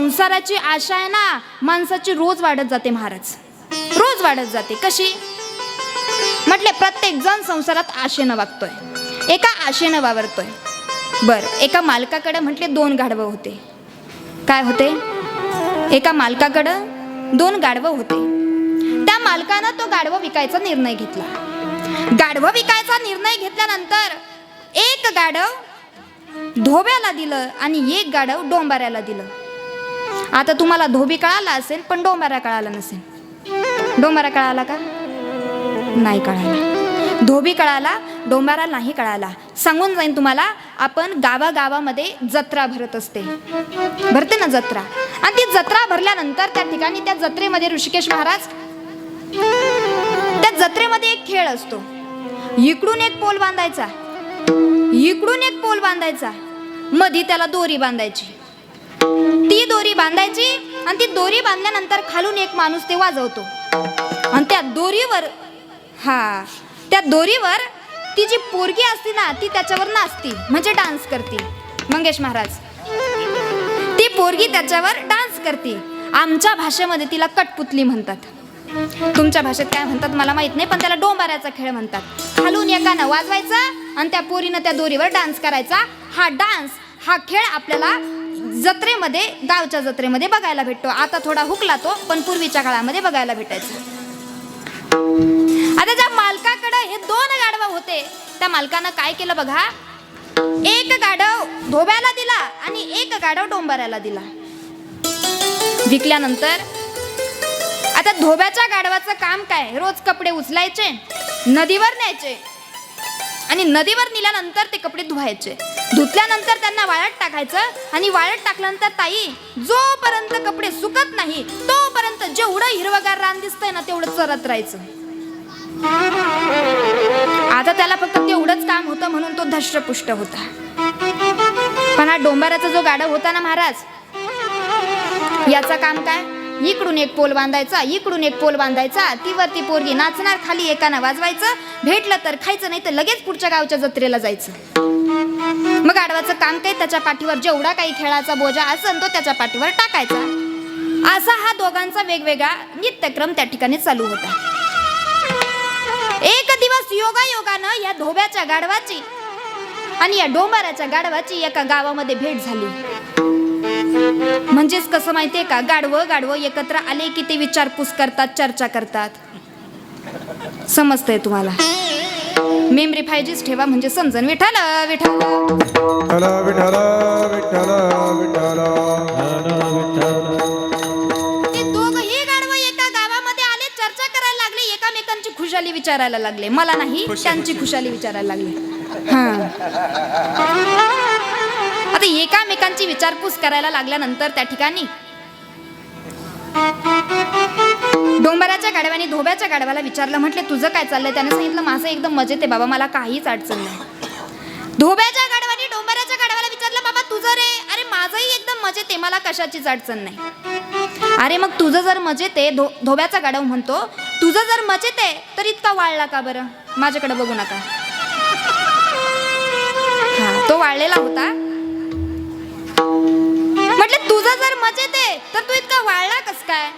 संसाराची आशा आहे ना माणसाची रोज वाढत जाते महाराज, रोज वाढत जाते. कशी म्हटले, प्रत्येक जण संसारात आशेनं वागतोय, एका आशेनं वावरतोय. बर, एका मालकाकडे म्हटले 2 गाढवं होते. काय होते? एका मालकाकडं 2 गाढवं होते. त्या मालकानं तो गाढवं विकायचा निर्णय घेतला. गाढवं विकायचा निर्णय घेतल्यानंतर एक गाढव धोब्याला दिलं आणि एक गाढव डोंबाऱ्याला दिलं. आता तुम्हाला धोबी कळाला असेल पण डोंबाऱ्या कळाला नसेल. डोंबारा कळाला का? नाही कळाला. धोबी कळाला, डोंबारा नाही कळाला. सांगून जाईन तुम्हाला, आपण गावागावामध्ये जत्रा भरत असते, भरते ना जत्रा. आणि ती जत्रा भरल्यानंतर त्या ठिकाणी त्या जत्रेमध्ये ऋषिकेश महाराज, त्या जत्रेमध्ये एक खेळ असतो. इकडून एक पोल बांधायचा, इकडून एक पोल बांधायचा, मधी त्याला दोरी बांधायची. ती दोरी बांधायची आणि ती दोरी बांधल्यानंतर खालून एक माणूस ते वाजवतो आणि त्या दोरीवर, त्या दोरीवर ती जी पोरगी असती ना ती त्याच्यावर नाचती, म्हणजे डान्स करते. मंगेश महाराज, ती पोरगी त्याच्यावर डान्स करते. आमच्या भाषेमध्ये तिला कटपुतली म्हणतात. तुमच्या भाषेत काय म्हणतात मला माहित नाही, पण त्याला डोंबाऱ्याचा खेळ म्हणतात. खालून एकानं वाजवायचा आणि त्या पोरीनं त्या दोरीवर डान्स करायचा. हा डान्स, हा खेळ आपल्याला जत्रेमध्ये, गावच्या जत्रेमध्ये बघायला भेटतो. आता थोडा हुकला तो, पण पूर्वीच्या काळामध्ये बघायला भेटायचा. आता ज्या मालकाकडे हे 2 गाढवं होते, त्या मालकानं काय केलं बघा, एक गाढव धोब्याला दिला आणि एक गाढव डोंबाऱ्याला दिला. विकल्यानंतर आता धोब्याच्या गाढवाचं काम काय, रोज कपडे उचलायचे, नदीवर न्यायचे आणि नदीवर नेल्यानंतर ते कपडे धुवायचे. धुतल्यानंतर त्यांना वाळत टाकायचं आणि वाळत टाकल्यानंतर ताई, जोपर्यंत कपडे सुकत नाही तोपर्यंत जेवढं हिरवगार रान दिसतंय ना तेवढं चरत राहायचं. आता त्याला फक्त तेवढंच काम होतं म्हणून तो धष्टपुष्ट होता. पण हा डोंबाऱ्याचा जो गाढव होता ना महाराज, याचा काम काय, इकडून एक पोल बांधायचा, इकडून एक पोल बांधायचा, ती वरती पोरगी नाचणार, खाली एकानं वाजवायचं, भेटलं तर खायचं, नाही तर लगेच पुढच्या गावच्या जत्रेला जायचं. मग गाढवाचं काम काय, त्याच्या पाठीवर जेवढा काही खेळाचा बोजा असेल तो त्याच्या पाठीवर टाकायचा. असा हा दोघांचा वेगवेगळा नित्यक्रम त्या ठिकाणी चालू होता. एक दिवस योगायोगानं या धोब्याच्या गाढवाची आणि या डोंबाऱ्याच्या गाढवाची एका गावामध्ये भेट झाली. म्हणजेच कसं माहितीये का, गाढवं एकत्र आले की ते विचारपूस करतात, चर्चा करतात. समजतंय तुम्हाला? मेमरी 5G's ठेवा म्हणजे समजन. विठ्ठल विठ्ठल विठ्ठल विठ्ठल विठ्ठल. ते दोघही गाढवं एका गावामध्ये आले, चर्चा करायला लागले, एकामेकांची खुशाली विचारायला लागले. मला नाही, त्यांची खुशाली विचारायला लागले. आता एकामेकांची विचारपूस करायला लागल्यानंतर त्या ठिकाणी डोंबाऱ्याच्या गाढवाने धोब्याच्या गाढवाला विचारलं, म्हटले तुझं काय चाललंय? त्याने सांगितलं माझं एकदम मजेत आहे बाबा, मला काहीच अडचण नाही. धोब्याच्या गाढवाने डोंबाऱ्याच्या गाढवाला विचारलं, बाबा तुझं रे? अरे माझंही एकदम मजेत आहे, मला कशाचीच अडचण नाही. अरे मग तुझं जर मजेत आहे, धोब्याचा गाढव म्हणतो, तुझं जर मजेत आहे तर इतका वाळला का बरं? माझ्याकडे बघू नका. तो वाळलेला होता. म्हटलं तुझं जर मजेत आहे तर तू इतका वाळला कस काय?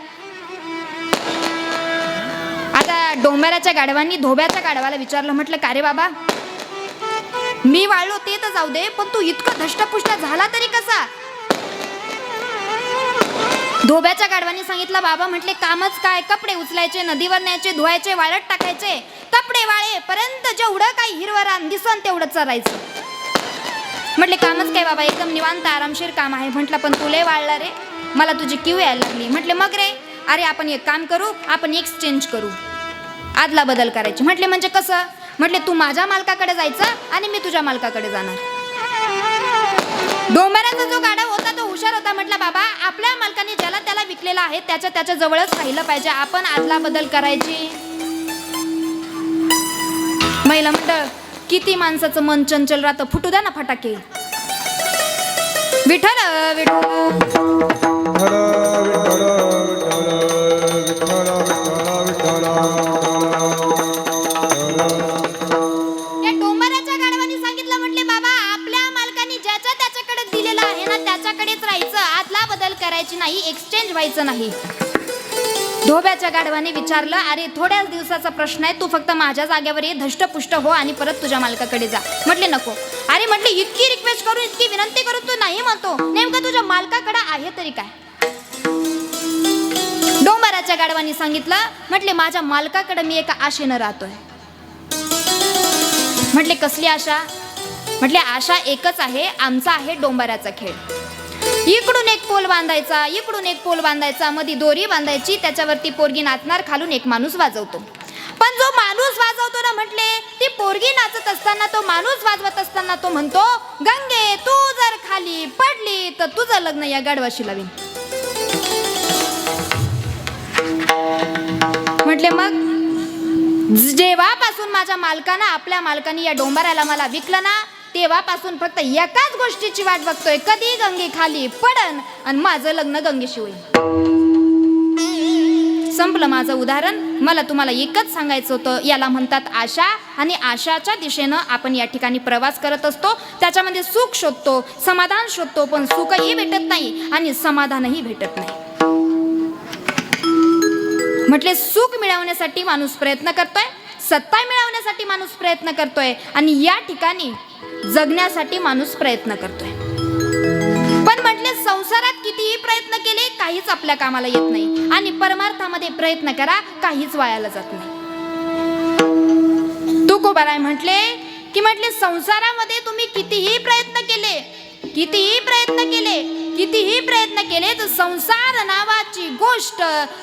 आता डोंबाऱ्याच्या गाढवांनी धोब्याच्या गाढवाला विचारलं, म्हटलं का रे बाबा, मी वाळलो ते तर जाऊ दे, पण तू इतका धष्टपुष्ट झाला तरी कसा? धोब्याच्या गाढवांनी सांगितलं, बाबा म्हटले कामच काय, कपडे उचलायचे, नदीवर न्यायचे, धुवायचे, वाळत टाकायचे, कपडे वाळेपर्यंत जेवढं काही हिरवं रान दिसन तेवढं चरायचं. म्हटले कामच काय बाबा, एकदम निवांत आरामशीर काम आहे. म्हटलं पण तुले वाळला रे, मला तुझी क्यू यायला लागली. म्हटले मग रे? अरे आपण एक काम करू, आपण एक्सचेंज करू, आदला बदल करायची. म्हटले म्हणजे कसं? म्हटले तू माझ्या मालकाकडे जायचं आणि मी तुझ्या मालकाकडे जाणार. डोंबाऱ्याचा जो गाढव होता तो हुशार होता. म्हटलं बाबा आपल्या मालकाने ज्याला त्याला विकलेला आहे त्याच्या जवळच राहिलं पाहिजे, आपण आदला बदल करायची. महिला मंडळ, किती माणसाचं मन चंचल राहतं, फुटू द्या ना फटाके. विठ्ठल या डोंबाऱ्याच्या गाढवाने सांगितलं, म्हटले बाबा आपल्या मालकाने ज्याच्या त्याच्याकडे दिलेलं आहे ना त्याच्याकडेच राहायचं, आदला बदल करायची नाही, एक्सचेंज व्हायचं नाही. धोब्याच्या गाढवाने विचारलं, अरे थोड्याच दिवसाचा प्रश्न आहे, तू फक्त माझ्या जागेवर ये, धष्टपुष्ट हो आणि परत तुझ्या मालकाकडे जा. म्हटले नको. अरे म्हटले इतकी रिक्वेस्ट करून, इतकी विनंती करून तू नाही म्हणतो, नेमकं तुझ्या मालकाकडे आहे तरी काय? डोंबाराच्या गाढवानी सांगितलं, म्हटले माझ्या मालकाकडे मी एका आशेनं राहतोय. म्हटले कसली आशा? म्हटले आशा एकच आहे, आमचा आहे डोंबाराचा खेळ. इकडून एक पोल बांधायचा, इकडून एक पोल बांधायचा, मध्ये दोरी बांधायची, त्याच्यावरती पोरगी नाचणार, खालून एक माणूस वाजवतो. पण जो माणूस वाजवतो ना, म्हटले ती पोरगी नाचत असताना, तो माणूस वाजवत असताना तो म्हणतो, गंगे तू जर खाली पडली तर तुझं लग्न या गाढवाशी लावीन. म्हटले मग जेव्हापासून माझ्या मालकानं, आपल्या मालकाने या डोंबाऱ्याला मला विकलं ना, तेव्हापासून फक्त एकाच गोष्टीची वाट बघतोय, कधी गंगे खाली पडन आणि माझं लग्न गंगेशी होईल. संपलं माझं उदाहरण. मला तुम्हाला एकच सांगायचं होतं, याला म्हणतात आशा, आणि आशाच्या दिशेनं आपण या ठिकाणी प्रवास करत असतो. त्याच्यामध्ये सुख शोधतो, समाधान शोधतो, पण सुखही भेटत नाही आणि समाधानही भेटत नाही. म्हटले सुख मिळवण्यासाठी माणूस प्रयत्न करतोय, सत्ता मिळवण्यासाठी माणूस प्रयत्न करतोय, आणि या ठिकाणी जगण्यासाठी माणूस प्रयत्न करतोय. पण म्हटले संसारात कितीही प्रयत्न केले काहीच आपल्या कामाला येत नाही, आणि परमार्थामध्ये प्रयत्न करा काहीच वायाला जात नाही. तुकोबाराय म्हटले की म्हटले संसारामध्ये तुम्ही कितीही प्रयत्न केले, कितीही प्रयत्न केले, कितीही प्रयत्न केले, तर संसार नावाची गोष्ट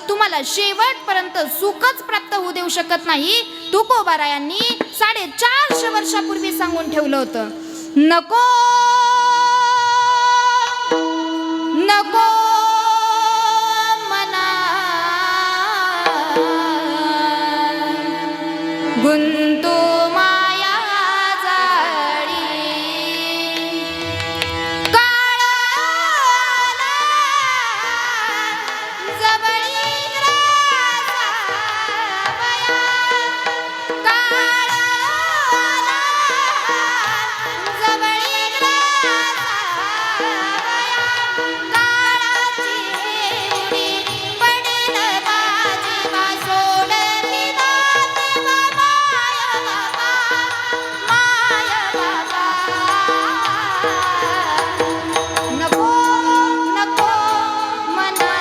तुम्हाला शेवटपर्यंत सुखच प्राप्त होऊ देऊ शकत नाही. तुकोबारायांनी 450 वर्षापूर्वी सांगून ठेवलं होतं, नको नको मना गुंतू माया जाळी, काळाला जवळी ग्रासावया, काळाला जवळी ग्रासावया, काळाची उडी पडेल माझी वा सोडली नात वा माय बाबा, माय बाबा. नको नको मना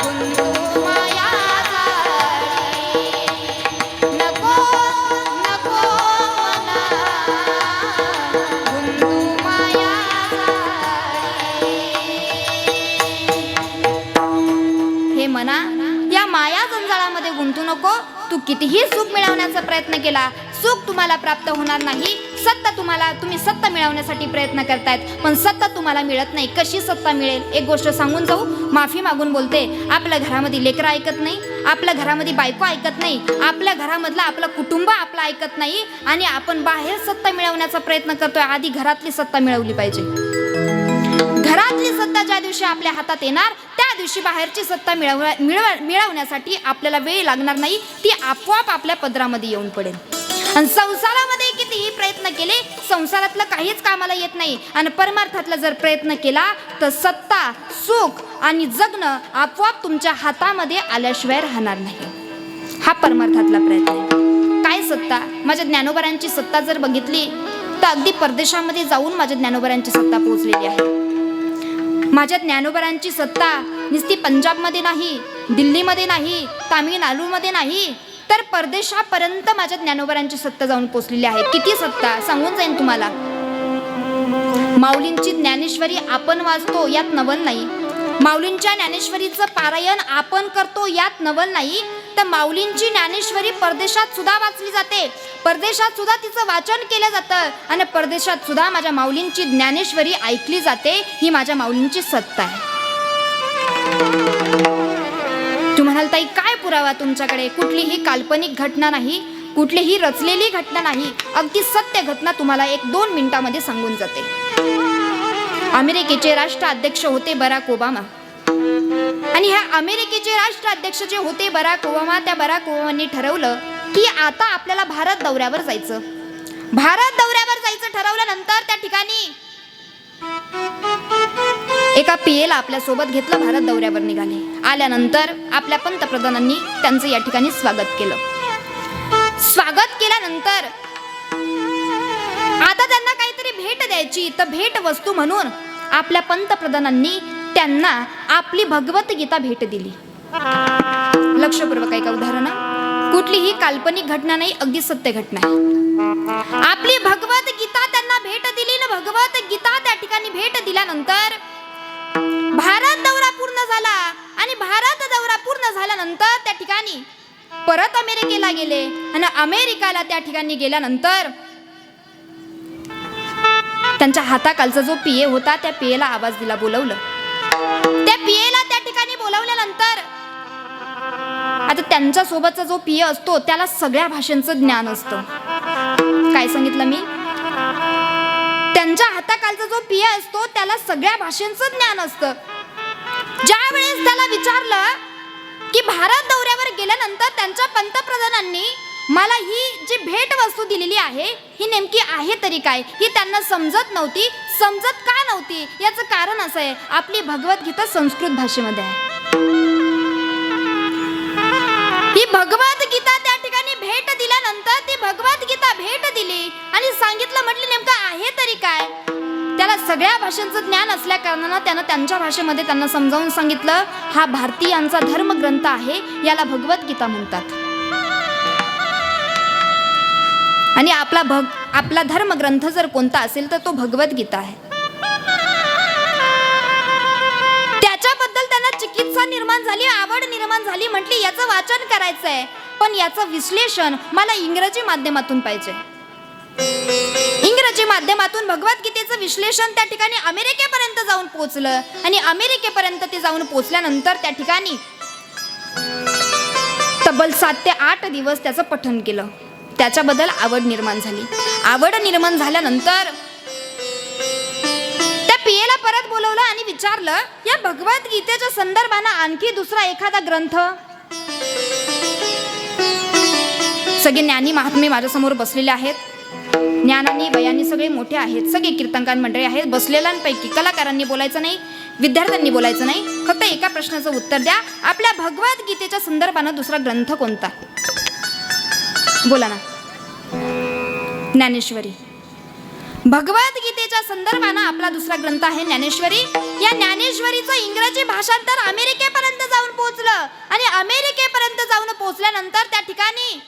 गुंतू माया जाळी, नको नको मना गुंतू माया जाळी. हे मना, या माया जंजाळामध्ये गुंतू नको. तू कितीही सुख मिळवण्याचा प्रयत्न केला, सुख तुम्हाला प्राप्त होणार नाही. सत्ता तुम्ही सत्ता मिळवण्यासाठी प्रयत्न करतायत, पण सत्ता तुम्हाला मिळत नाही. कशी सत्ता मिळेल? एक गोष्ट सांगून जाऊ, माफी मागून बोलते. आपल्या घरामध्ये लेकरं ऐकत नाही, आपल्या घरामध्ये बायको ऐकत नाही, आपल्या घरामधलं आपलं कुटुंब आपलं ऐकत नाही, आणि आपण बाहेर सत्ता मिळवण्याचा प्रयत्न करतोय. आधी घरातली सत्ता मिळवली पाहिजे. घरातली सत्ता ज्या दिवशी आपल्या हातात येणार, त्या दिवशी बाहेरची सत्ता मिळवण्यासाठी आपल्याला वेळ लागणार नाही, ती आपोआप आपल्या पदरामध्ये येऊन पडेल. आणि संसारामध्ये कितीही प्रयत्न केले, संसारातलं काहीच कामाला येत नाही, आणि परमार्थातला जर प्रयत्न केला तर सत्ता, सुख आणि जगणं आपोआप तुमच्या हातामध्ये आल्याशिवाय राहणार नाही. हा परमार्थातला प्रयत्न आहे. काय सत्ता? माझ्या ज्ञानोबारांची सत्ता जर बघितली तर अगदी परदेशामध्ये जाऊन माझ्या ज्ञानोबारांची सत्ता पोहोचलेली आहे. माझ्या ज्ञानोबारांची सत्ता नुसती पंजाबमध्ये नाही, दिल्लीमध्ये नाही, तामिळनाडूमध्ये नाही, तर परदेशापर्यंत माझ्या ज्ञानोबारांची सत्ता जाऊन पोचलेली आहे. किती सत्ता सांगून जाईन तुम्हाला. माऊलींची ज्ञानेश्वरी आपण वाचतो, यात नवल नाही. माऊलींच्या ज्ञानेश्वरीचं पारायण आपण करतो, यात नवल नाही. तर माऊलींची ज्ञानेश्वरी परदेशात सुद्धा वाचली जाते, परदेशात सुद्धा तिचं वाचन केलं जातं, आणि परदेशात सुद्धा माझ्या माऊलींची ज्ञानेश्वरी ऐकली जाते. ही माझ्या माऊलींची सत्ता आहे. तू म्हणाल ताई काय पुरावा तुमच्याकडे? कुठलीही काल्पनिक घटना नाही, कुठलीही रचलेली घटना नाही, अगदी सत्य घटना तुम्हाला 1-2 मिनिटांमध्ये सांगून जाते. अमेरिकेचे राष्ट्राध्यक्ष होते बराक ओबामा, आणि ह्या अमेरिकेचे राष्ट्राध्यक्ष जे होते बराक ओबामा, त्या बराक ओबामांनी ठरवलं की आता आपल्याला भारत दौऱ्यावर जायचं. भारत दौऱ्यावर जायचं ठरवल्यानंतर त्या ठिकाणी एका पियेला आपल्यासोबत घेतलं, भारत दौऱ्यावर निघाले. आल्यानंतर आपल्या पंतप्रधानांनी त्यांचं या ठिकाणी स्वागत केलं. स्वागत केल्यानंतर आता त्यांना काहीतरी भेट द्यायची, तर भेट वस्तू म्हणून आपल्या पंतप्रधानांनी त्यांना आपली भगवद्गीता भेट दिली. लक्षपूर्वक ऐका उदाहरण, कुठलीही काल्पनिक घटना नाही, अगदी सत्य घटना आहे. आपली भगवद्गीता त्यांना भेट दिली ना. भगवद्गीता त्या ठिकाणी भेट दिल्यानंतर भारत दौरा पूर्ण झाला आणि भारत दौरा पूर्ण झाल्यानंतर त्या ठिकाणी परत अमेरिकेला गेले आणि अमेरिकाला त्या ठिकाणी गेल्यानंतर त्यांच्या हाताखालचा जो पिये होता त्या पियेला आवाज दिला, बोलवलं. त्या पियेला त्या ठिकाणी बोलवल्यानंतर आता त्यांच्या सोबतचा जो पिये असतो त्याला सगळ्या भाषांचं ज्ञान असतं. काय सांगितलं मी? त्यांच्या हाताखालचा जो पिये असतो त्याला सगळ्या भाषांचं ज्ञान असतं. ज्या वेळेस त्याला विचारलं की भारत दौऱ्यावर गेल्यानंतर त्यांच्या पंतप्रधानांनी मला ही जी भेट वस्तू दिलेली आहे ही नेमकी आहे तरी काय, ही त्यांना समजत नव्हती. समजत का नव्हती याचं कारण असं आहे, आपली भगवद्गीता संस्कृत भाषेमध्ये आहे. ही भगवद्गीता त्या ठिकाणी भेट दिल्यानंतर ती भगवद्गीता भेट दिली आणि सांगितलं, म्हटलं नेमकं आहे तरी काय. त्याला सगळ्या भाषांचं ज्ञान असल्या कारणानं त्यानं त्यांच्या भाषेमध्ये त्यांना समजावून सांगितलं, हा भारतीयांचा धर्मग्रंथ आहे, याला भगवद्गीता म्हणतात. आणि आपला धर्मग्रंथ जर कोणता असेल तर तो भगवद्गीता आहे. त्याच्याबद्दल त्यांना चिकित्सा निर्माण झाली, आवड निर्माण झाली. म्हटली याचं वाचन करायचंय, पण याचं विश्लेषण मला इंग्रजी माध्यमातून पाहिजे. इंग्रजी माध्यमातून भगवद्गीतेचं विश्लेषण त्या ठिकाणी अमेरिकेपर्यंत जाऊन पोहोचलं आणि अमेरिकेपर्यंत ते जाऊन पोहोचल्यानंतर त्या ठिकाणी तब्बल 7 ते 8 दिवस त्याचं पठण केलं. त्याच्याबद्दल आवड निर्माण झाली. आवड निर्माण झाल्यानंतर त्या पियेला परत बोलवलं आणि विचारलं, या भगवद्गीतेच्या संदर्भानं आणखी दुसरा एखादा ग्रंथ. सगळे ज्ञानी महात्मे माझ्या समोर बसलेले आहेत. ज्ञानाने वयाने सगळे मोठे आहेत, सगळे कीर्तनकार मंडळी आहेत. बसलेल्यांपैकी कलाकारांनी बोलायचं नाही, विद्यार्थ्यांनी बोलायचं नाही. फक्त एका प्रश्नाचं उत्तर द्या, आपल्या भगवद्गीतेच्या संदर्भानं दुसरा ग्रंथ कोणता? बोला ना. ज्ञानेश्वरी. भगवद्गीतेच्या संदर्भानं आपला दुसरा ग्रंथ आहे ज्ञानेश्वरी. या ज्ञानेश्वरीचं इंग्रजी भाषांतर अमेरिकेपर्यंत जाऊन पोहोचलं आणि अमेरिकेपर्यंत जाऊन पोहोचल्यानंतर त्या ठिकाणी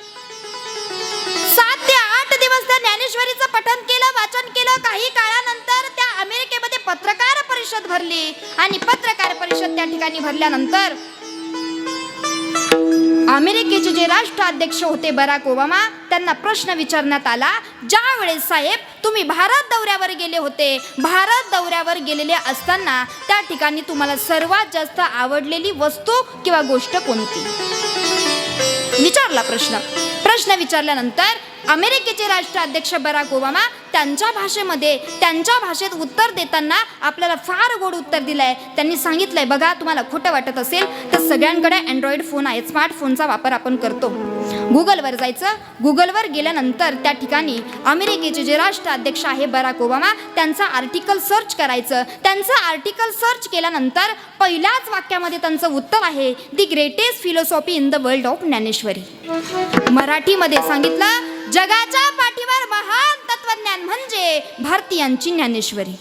7 ते 8 दिवस त्या ज्ञानेश्वरीचं पठण केलं, वाचन केलं. काही काळानंतर त्या अमेरिकेमध्ये पत्रकार परिषद भरली आणि पत्रकार परिषद त्या ठिकाणी भरल्यानंतर अमेरिकेचे जे राष्ट्राध्यक्ष होते बराक ओबामा, त्यांना प्रश्न विचारण्यात आला, ज्या वेळेस साहेब तुम्ही भारत दौऱ्यावर गेले होते, भारत दौऱ्यावर गेलेले असताना त्या ठिकाणी तुम्हाला सर्वात जास्त आवडलेली वस्तू किंवा गोष्ट कोणती? विचारला प्रश्न. प्रश्न विचारल्यानंतर अमेरिकेचे राष्ट्राध्यक्ष बराक ओबामा त्यांच्या भाषेमध्ये त्यांच्या भाषेत उत्तर देताना आपल्याला फार गोड उत्तर दिलंय. त्यांनी सांगितलंय, बघा तुम्हाला खोटं वाटत असेल तर सगळ्यांकडे अँड्रॉइड फोन आहे, स्मार्टफोनचा वापर आपण करतो. गुगलवर जायचं. गुगलवर गेल्यानंतर त्या ठिकाणी अमेरिकेचे जे राष्ट्राध्यक्ष आहे बराक ओबामा त्यांचं आर्टिकल सर्च करायचं. त्यांचं आर्टिकल सर्च केल्यानंतर पहिल्याच वाक्यामध्ये त्यांचं उत्तर आहे, the greatest philosophy in the world of Dnyaneshwari. मराठीमध्ये सांगितलं, जगाच्या पाठीवर महान तत्वज्ञान म्हणजे भारतीयांची ज्ञानेश्वरी.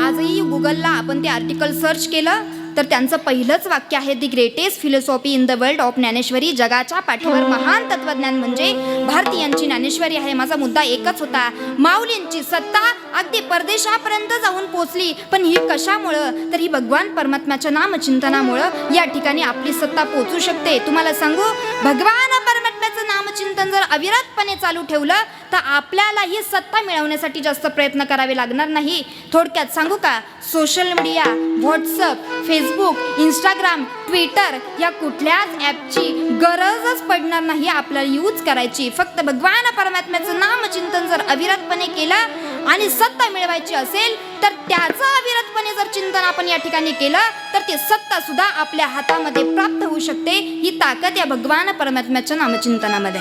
आजही गुगलला आपण ते आर्टिकल सर्च केलं तर त्यांचं पहिलंच वाक्य आहे, the greatest philosophy in the world of Dnyaneshwari. जगाच्या पाठीवर महान तत्वज्ञान म्हणजे भारतीयांची ज्ञानेश्वरी आहे. माझा मुद्दा एकच होता, माऊलींची सत्ता अगदी परदेशापर्यंत जाऊन पोहोचली, पण ही कशामुळं? तर ही भगवान परमात्म्याच्या नामचिंतनामुळं या ठिकाणी आपली सत्ता पोहोचू शकते. तुम्हाला सांगू, भगवान परमात्म्याचं नामचिंतन जर अविरतपणे चालू ठेवलं तर आपल्याला ही सत्ता मिळवण्यासाठी जास्त प्रयत्न करावे लागणार नाही. थोडक्यात सांगू का, social media, WhatsApp, Facebook, Instagram, Twitter या कुठल्याच ॲपची गरजच पडणार नाही आपल्याला यूज करायची. फक्त भगवान परमात्म्याचं नामचिंतन जर अविरतपणे केलं आणि सत्ता मिळवायची असेल तर त्याचं अविरतपणे जर चिंतन आपण या ठिकाणी केलं तर ती सत्ता सुद्धा आपल्या हातामध्ये प्राप्त होऊ शकते. ही ताकद या भगवान परमात्म्याच्या नामचिंतनामध्ये.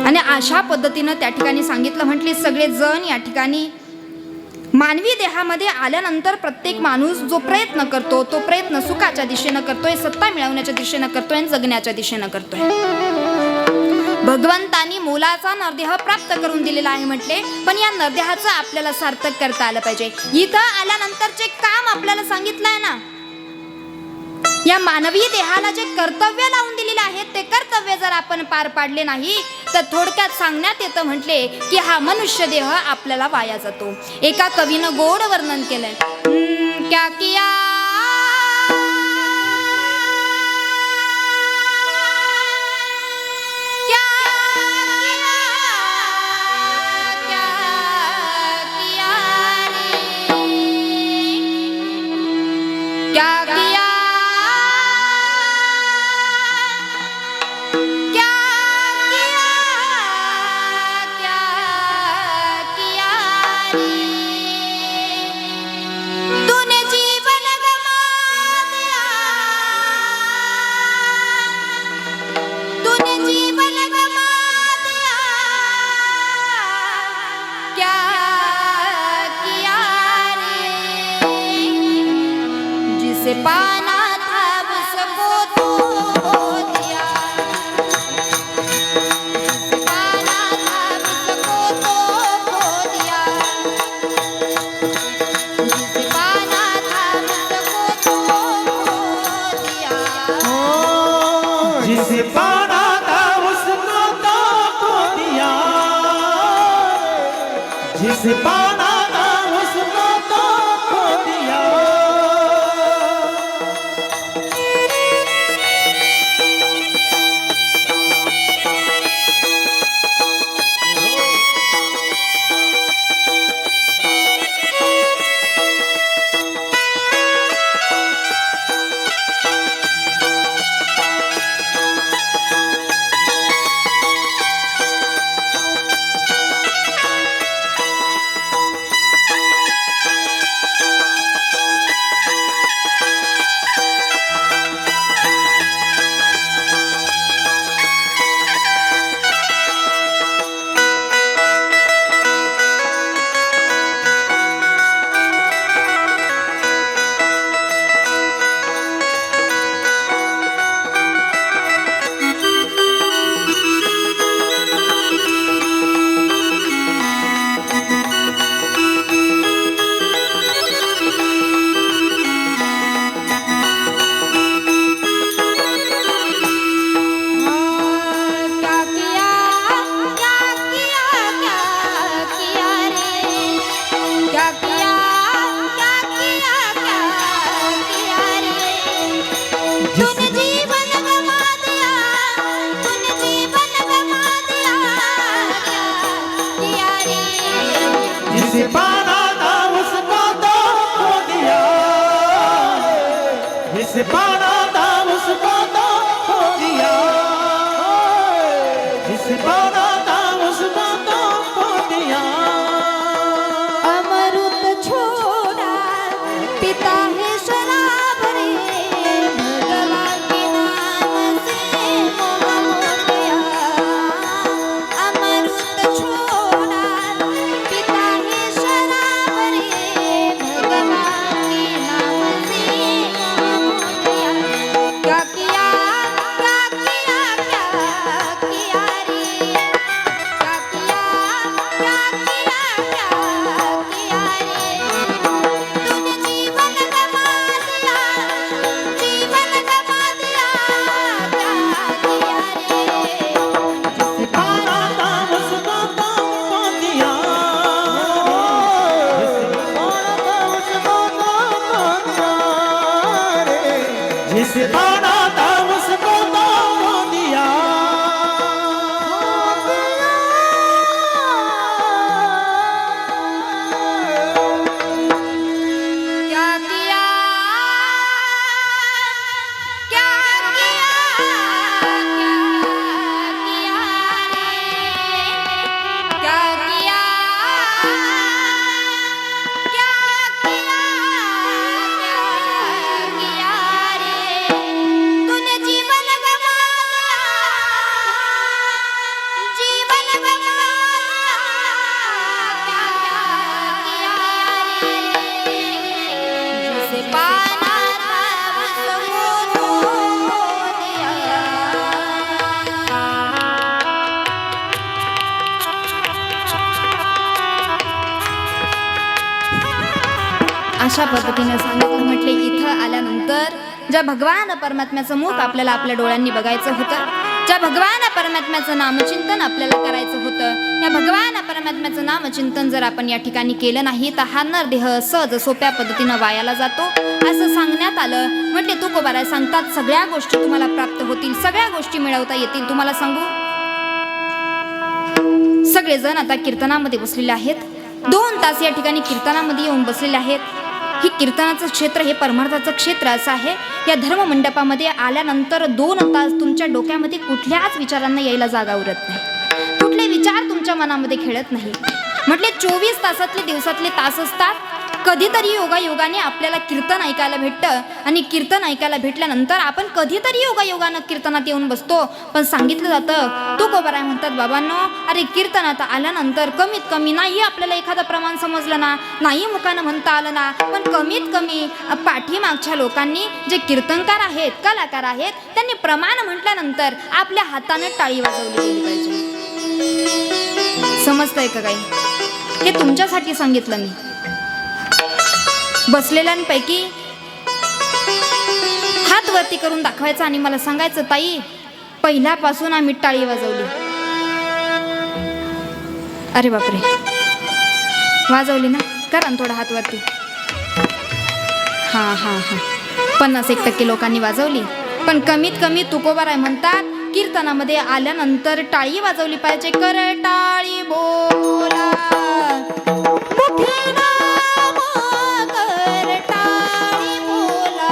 आणि अशा पद्धतीनं त्या ठिकाणी सांगितलं. म्हटले सगळेजण या ठिकाणी मानवी देहामध्ये आल्यानंतर प्रत्येक माणूस जो प्रयत्न करतो तो प्रयत्न सुखाच्या दिशेनं करतोय, सत्ता मिळवण्याच्या दिशेनं करतोय आणि जगण्याच्या दिशेनं करतोय. भगवंतानी मोलाचा नरदेह प्राप्त करून दिलेला आहे म्हटले, पण या नरदेहाचं आपल्याला सार्थक करता आलं पाहिजे. इथं आल्यानंतरचे काम आपल्याला सांगितलं आहे ना, या मानवी देहाला जे कर्तव्य लावून दिलेले आहेत ते कर्तव्य जर आपण पार पाडले नाही तर थोडक्यात सांगण्यात येतं म्हटले की हा मनुष्य देह आपल्याला वाया जातो. एका कवीनं गोड वर्णन केलंय. क्या किया पाना था उसको तो दिया, पाना था उसको तो दिया, पाना था उसको तो दिया, जिसे पाना था उसको तो दिया, जिसे पाना था उसको तो दिया. जिसे पाना था उसको तो दिया, जिसे पाना था उसको तो दिया, जिसे पाना था उसको तो दिया. अमृत छोड़ा पिता है शराब रे, भगवान के नाम से मोह हो गया. अमृत छोड़ा पिता है शराब अशा पद्धतीने सांगितलं. म्हटले इथं आल्यानंतर ज्या भगवान परमात्म्याचं मुख आपल्याला आपल्या डोळ्यांनी बघायचं होतं, ज्या भगवान परमात्म्याचं नामचिंतन आपल्याला करायचं होतं, या भगवान परमात्म्याचं नामचिंतन जर आपण या ठिकाणी केलं नाही तर हा नरदेह सहज सोप्या पद्धतीनं वायाला जातो असं सांगण्यात आलं. म्हटले तुकोबाराय सांगतात सगळ्या गोष्टी तुम्हाला प्राप्त होतील, सगळ्या गोष्टी मिळवता येतील. तुम्हाला सांगू, सगळेजण आता कीर्तनामध्ये बसलेले आहेत. 2 तास या ठिकाणी कीर्तनामध्ये येऊन बसलेले आहेत. ही कीर्तनाचं क्षेत्र हे परमार्थाचं क्षेत्र असं आहे. या धर्ममंडपामध्ये आल्यानंतर 2 तास तुमच्या डोक्यामध्ये कुठल्याच विचारांना यायला जागा उरत नाही, कुठले विचार तुमच्या मनामध्ये खेळत नाही. म्हटले 24 तासातले दिवसातले तास असतात. कधीतरी योगायोगाने आपल्याला कीर्तन ऐकायला भेटतं आणि कीर्तन ऐकायला भेटल्यानंतर आपण कधीतरी योगायोगानं कीर्तनात येऊन बसतो. पण सांगितलं जातं तुकोबाराय म्हणतात बाबांनो, अरे कीर्तनात आल्यानंतर कमीत कमी नाही आपल्याला एखादं प्रमाण समजलं ना, नाही मुखानं म्हणता आलं ना, पण कमीत कमी पाठीमागच्या लोकांनी जे कीर्तनकार आहेत, कलाकार आहेत, त्यांनी प्रमाण म्हटल्यानंतर आपल्या हातानं टाळी वाजवली गेली पाहिजे. समजतंय का काही? हे तुमच्यासाठी सांगितलं मी. बसलेल्यांपैकी हात वरती करून दाखवायचा आणि मला सांगायचं ताई पहिल्यापासून आम्ही टाळी वाजवली. अरे बापरे, वाजवली ना? करा ना थोडा हात वरती. हां हां हां 51% लोकांनी वाजवली. पण कमीत कमी तुकोबाराय म्हणतात कीर्तनामध्ये आल्यानंतर टाळी वाजवली पाहिजे. कर टाळी बोला मुखी नाम कर टाळी बोला.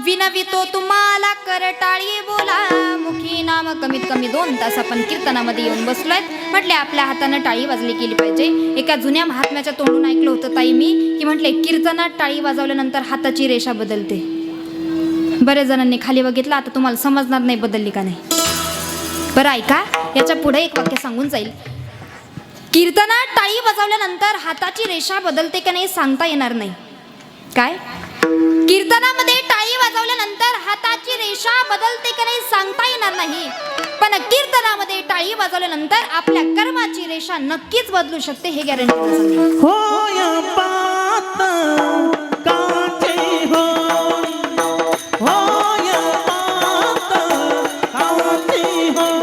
विनवितो तुम्हाला कर टाळी बोला मुखी नाम. कमीत कमी 2 तास आपण कीर्तनामध्ये येऊन बसलोय. म्हटले आपल्या हातानं टाळी वाजली गेली पाहिजे. एका जुन्या महात्म्याच्या तोंडून ऐकलं होतं ताई मी, की म्हटले कीर्तनात टाळी वाजवल्यानंतर हाताची रेषा बदलते. बरेच जणांनी खाली बघितलं, आता तुम्हाला समजणार नाही बदलली का नाही. बरं ऐका, याच्या पुढे एक वाक्य सांगून जाईल. कीर्तनात टाळी वाजवल्यानंतर हाताची रेषा बदलते का नाही सांगता येणार नाही. काय? कीर्तनामध्ये टाळी वाजवल्यानंतर हाताची रेषा बदलते का नाही सांगता येणार नाही, पण कीर्तनामध्ये टाळी वाजवल्यानंतर आपल्या कर्माची रेषा नक्कीच बदलू शकते, हे गॅरंटी. होय पात काचे हो, होय पात काचे हो.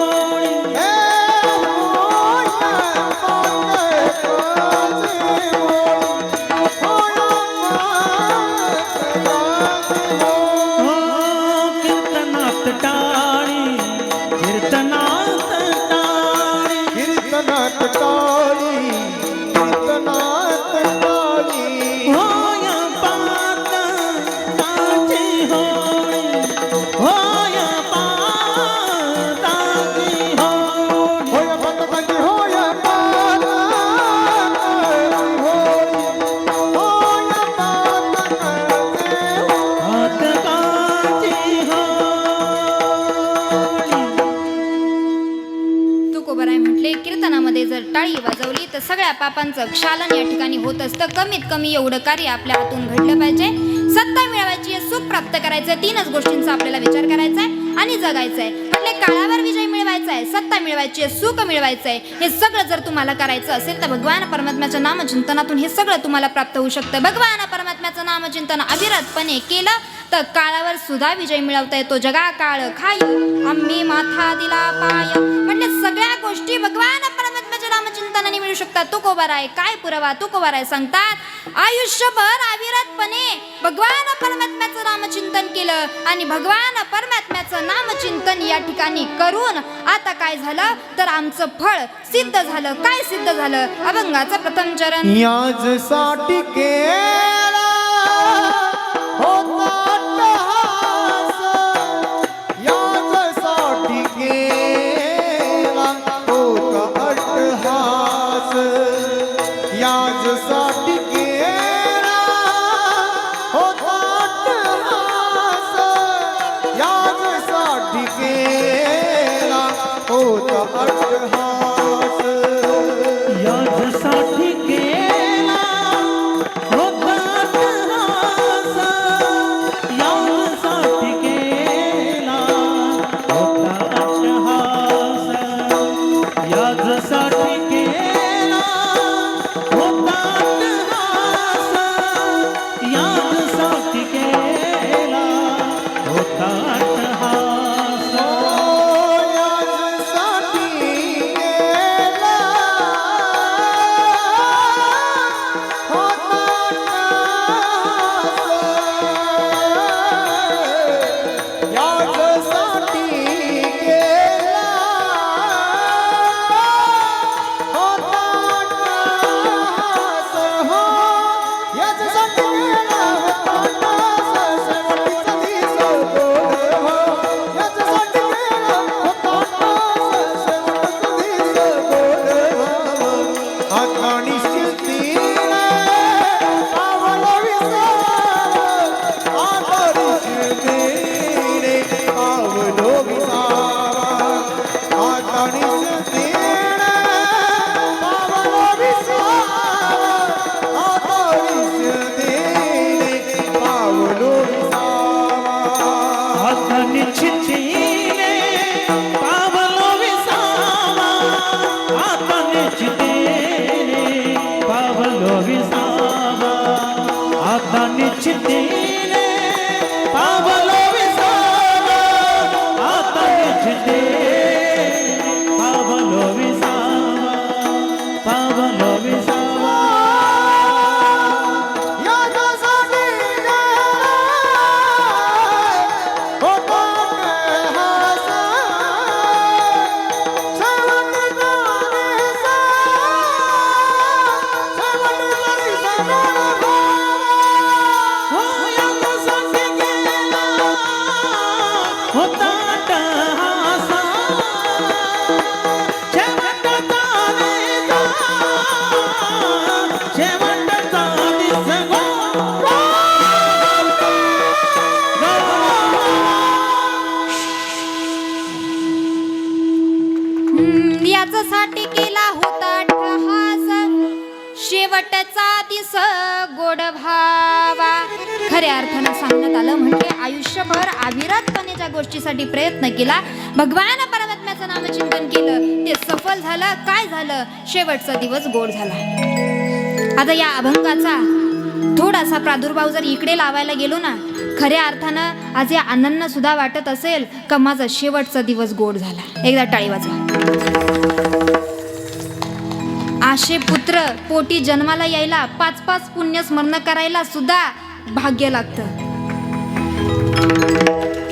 जर टाळी वाजवली तर सगळ्या पापांचं क्षालन या ठिकाणी होत असतं. कमीत कमी एवढं कार्य आपल्या हातून घडलं पाहिजे. सत्ता मिळवायची आहे, सुख प्राप्त करायचं आहे, 3च गोष्टींचा आपल्याला विचार करायचा आहे आणि जगायचं आहे. म्हणजे काळावर विजय मिळवायचा आहे, सत्ता मिळवायची आहे, सुख मिळवायचं आहे. हे सगळं जर तुम्हाला करायचं असेल तर भगवान परमात्म्याच्या नामचिंतनातून हे सगळं तुम्हाला प्राप्त होऊ शकतं. भगवान परमात्म्याचं नामचिंतन अविरतपणे केलं तर काळावर सुद्धा विजय मिळवता येतो. जगा काळ खाय आम्ही माथा दिला पाय. म्हणजे सगळ्या गोष्टी भगवान परमात्म्याच्या नामचिंतनाने मिळू शकतात. तुकोबार आहे काय पुरावा? तुकोबार आहे सांगतात आयुष्यभर अविरतपणे भगवान परमात्म्याचं नामचिंतन केलं आणि भगवान परमात्म्याचं नामचिंतन या ठिकाणी करून आता काय झालं तर आमचं फळ सिद्ध झालं. काय सिद्ध झालं? अभंगाचं प्रथम चरण. याजसाठी केला होता अट्टहास, याजसाठी केला होता अट्टहास, याजसाठी केला होता अट्टहास, याजसाठी केला होता अट्टहास, याजसाठी केला होता अट्टहास, याजसाठी केला होता अट्टहास, याजसाठी केला होता अट्टहास, याजसाठी केला होता अट्टहास. याच्यासाठी केला होता अट्टहास, शेवटचा दिस गोड भावा. खऱ्या अर्थानं सांगण्यात आलं म्हणजे आयुष्यभर अविरतपणे ज्या गोष्टीसाठी प्रयत्न केला, भगवान परमात्म्याचं नामचिंतन केलं, ते सफल झालं. काय झालं? शेवटचा दिवस गोड झाला. आता या अभंगाचा थोडासा प्रादुर्भाव जर इकडे लावायला गेलो ना, खऱ्या अर्थानं आज या आनंद सुद्धा वाटत असेल का माझा शेवटचा दिवस गोड झाला. एकदा टाळी वाजवा. आशे पुत्र पोटी जन्माला यायला 5-5 पुण्य स्मरण करायला सुद्धा भाग्य लागतं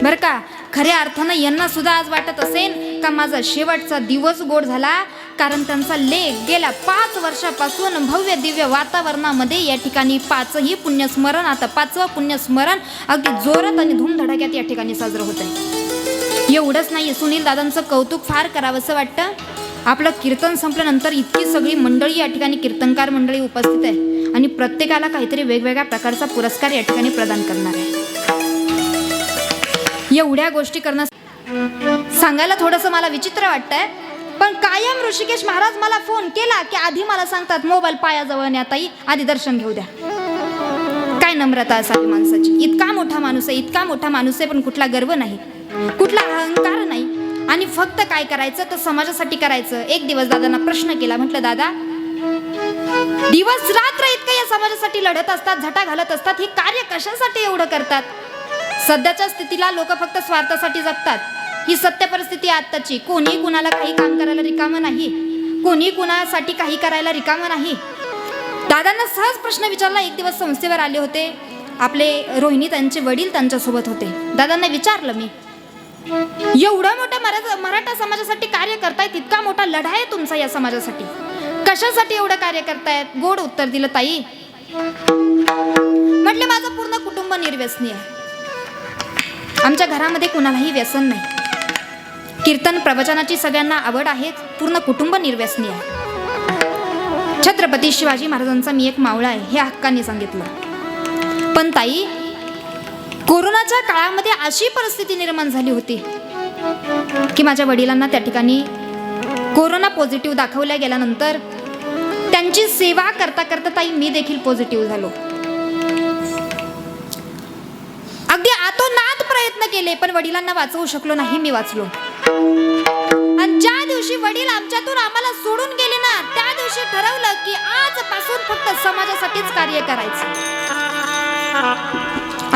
बर का. खऱ्या अर्थानं यांना सुद्धा आज वाटत असेल का माझा शेवटचा दिवस गोड झाला, कारण त्यांचा लेख गेल्या 5 वर्षापासून भव्य दिव्य वातावरणामध्ये या ठिकाणी 5ही पुण्यस्मरण, आता 5वं पुण्यस्मरण अगदी जोरात आणि धूमधडाक्यात या ठिकाणी साजरं होत आहे. एवढंच नाही, सुनील दादांचं कौतुक फार करावंसं वाटतं. आपलं कीर्तन संपल्यानंतर इतकी सगळी मंडळी या ठिकाणी कीर्तनकार मंडळी उपस्थित आहे आणि प्रत्येकाला काहीतरी वेगवेगळ्या प्रकारचा पुरस्कार या ठिकाणी प्रदान करणार आहे. एवढ्या गोष्टी करणं सांगायला थोडंसं मला विचित्र वाटतंय, पण कायम ऋषिकेश महाराज मला फोन केला की आधी मला सांगतात मोबाईल पायाजवळ न्या ताई, आधी दर्शन घेऊ द्या. काय नम्रता असावी माणसाची. इतका मोठा माणूस आहे, इतका मोठा माणूस आहे, पण कुठला गर्व नाही, कुठला अहंकार नाही, आणि फक्त काय करायचं तर समाजासाठी करायचं. एक दिवस दादांना प्रश्न केला, म्हटलं दादा दिवस रात्र इतकं या समाजासाठी लढत असतात, झटा घालत असतात, हे कार्य कशासाठी एवढं करतात? सध्याच्या स्थितीला लोक फक्त स्वार्थासाठी जगतात. ही सत्य परिस्थिती आहे आत्ताची. कोणी कुणाला काही काम करायला रिकामं नाही, कोणी कुणासाठी काही करायला रिकामं नाही. दादांना सहज प्रश्न विचारला. एक दिवस संस्थेवर आले होते आपले रोहिणी, त्यांचे वडील त्यांच्यासोबत होते. दादांना विचारलं मी, एवढा मोठा मराठा समाजासाठी कार्य करतायत, इतका मोठा लढा आहे तुमचा या समाजासाठी, कशासाठी एवढं कार्य करतायत? गोड उत्तर दिलं, ताई म्हटले माझं पूर्ण कुटुंब निर्व्यसनी आहे. आमच्या घरामध्ये कुणालाही व्यसन नाही. कीर्तन प्रवचनाची सगळ्यांना आवड आहे. पूर्ण कुटुंब निर्व्यसनी आहे. छत्रपती शिवाजी महाराजांचा मी एक मावळा आहे हे हक्काने सांगितलं. पण ताई, कोरोनाच्या काळामध्ये अशी परिस्थिती निर्माण झाली होती की माझ्या वडिलांना त्या ठिकाणी कोरोना पॉझिटिव्ह दाखवल्या गेल्यानंतर त्यांची सेवा करता करता ताई मी देखील पॉझिटिव्ह झालो. अगदी आतोनात प्रयत्न केले पण वडिलांना वाचवू शकलो नाही. मी वाचलो. आणि ज्या दिवशी वडील आमच्यातून आम्हाला सोडून गेले ना, त्या दिवशी ठरवलं की आजपासून फक्त समाजासाठीच कार्य करायचं.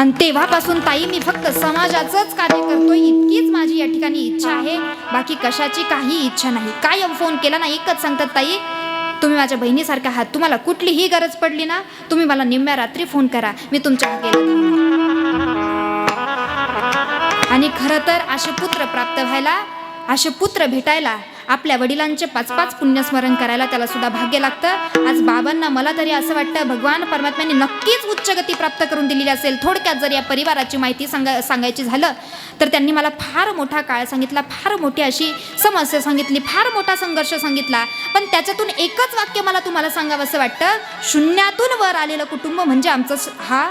आणि तेव्हापासून ताई मी फक्त समाजाचंच कार्य करतोय. इतकीच माझी या ठिकाणी इच्छा आहे, बाकी कशाची काही इच्छा नाही. कायम फोन केला ना एकच सांगतात, ताई तुम्ही माझ्या बहिणीसारखा आहात, तुम्हाला कुठलीही गरज पडली ना तुम्ही मला निम्म्या रात्री फोन करा, मी तुमच्या गेला. आणि खरं तर असे पुत्र प्राप्त व्हायला, असे पुत्र भेटायला आपल्या वडिलांचे 5-5 पुण्यस्मरण करायला त्याला सुद्धा भाग्य लागतं. आज बाबांना मला तरी असं वाटतं भगवान परमात्म्याने नक्कीच उच्च गती प्राप्त करून दिलेली असेल. थोडक्यात जर या परिवाराची माहिती सांगायची झालं तर त्यांनी मला फार मोठा काळ सांगितला, फार मोठी अशी समस्या सांगितली, फार मोठा संघर्ष सांगितला. पण त्याच्यातून एकच वाक्य मला तुम्हाला सांगावं असं वाटतं, शून्यातून वर आलेलं कुटुंब म्हणजे आमचं हा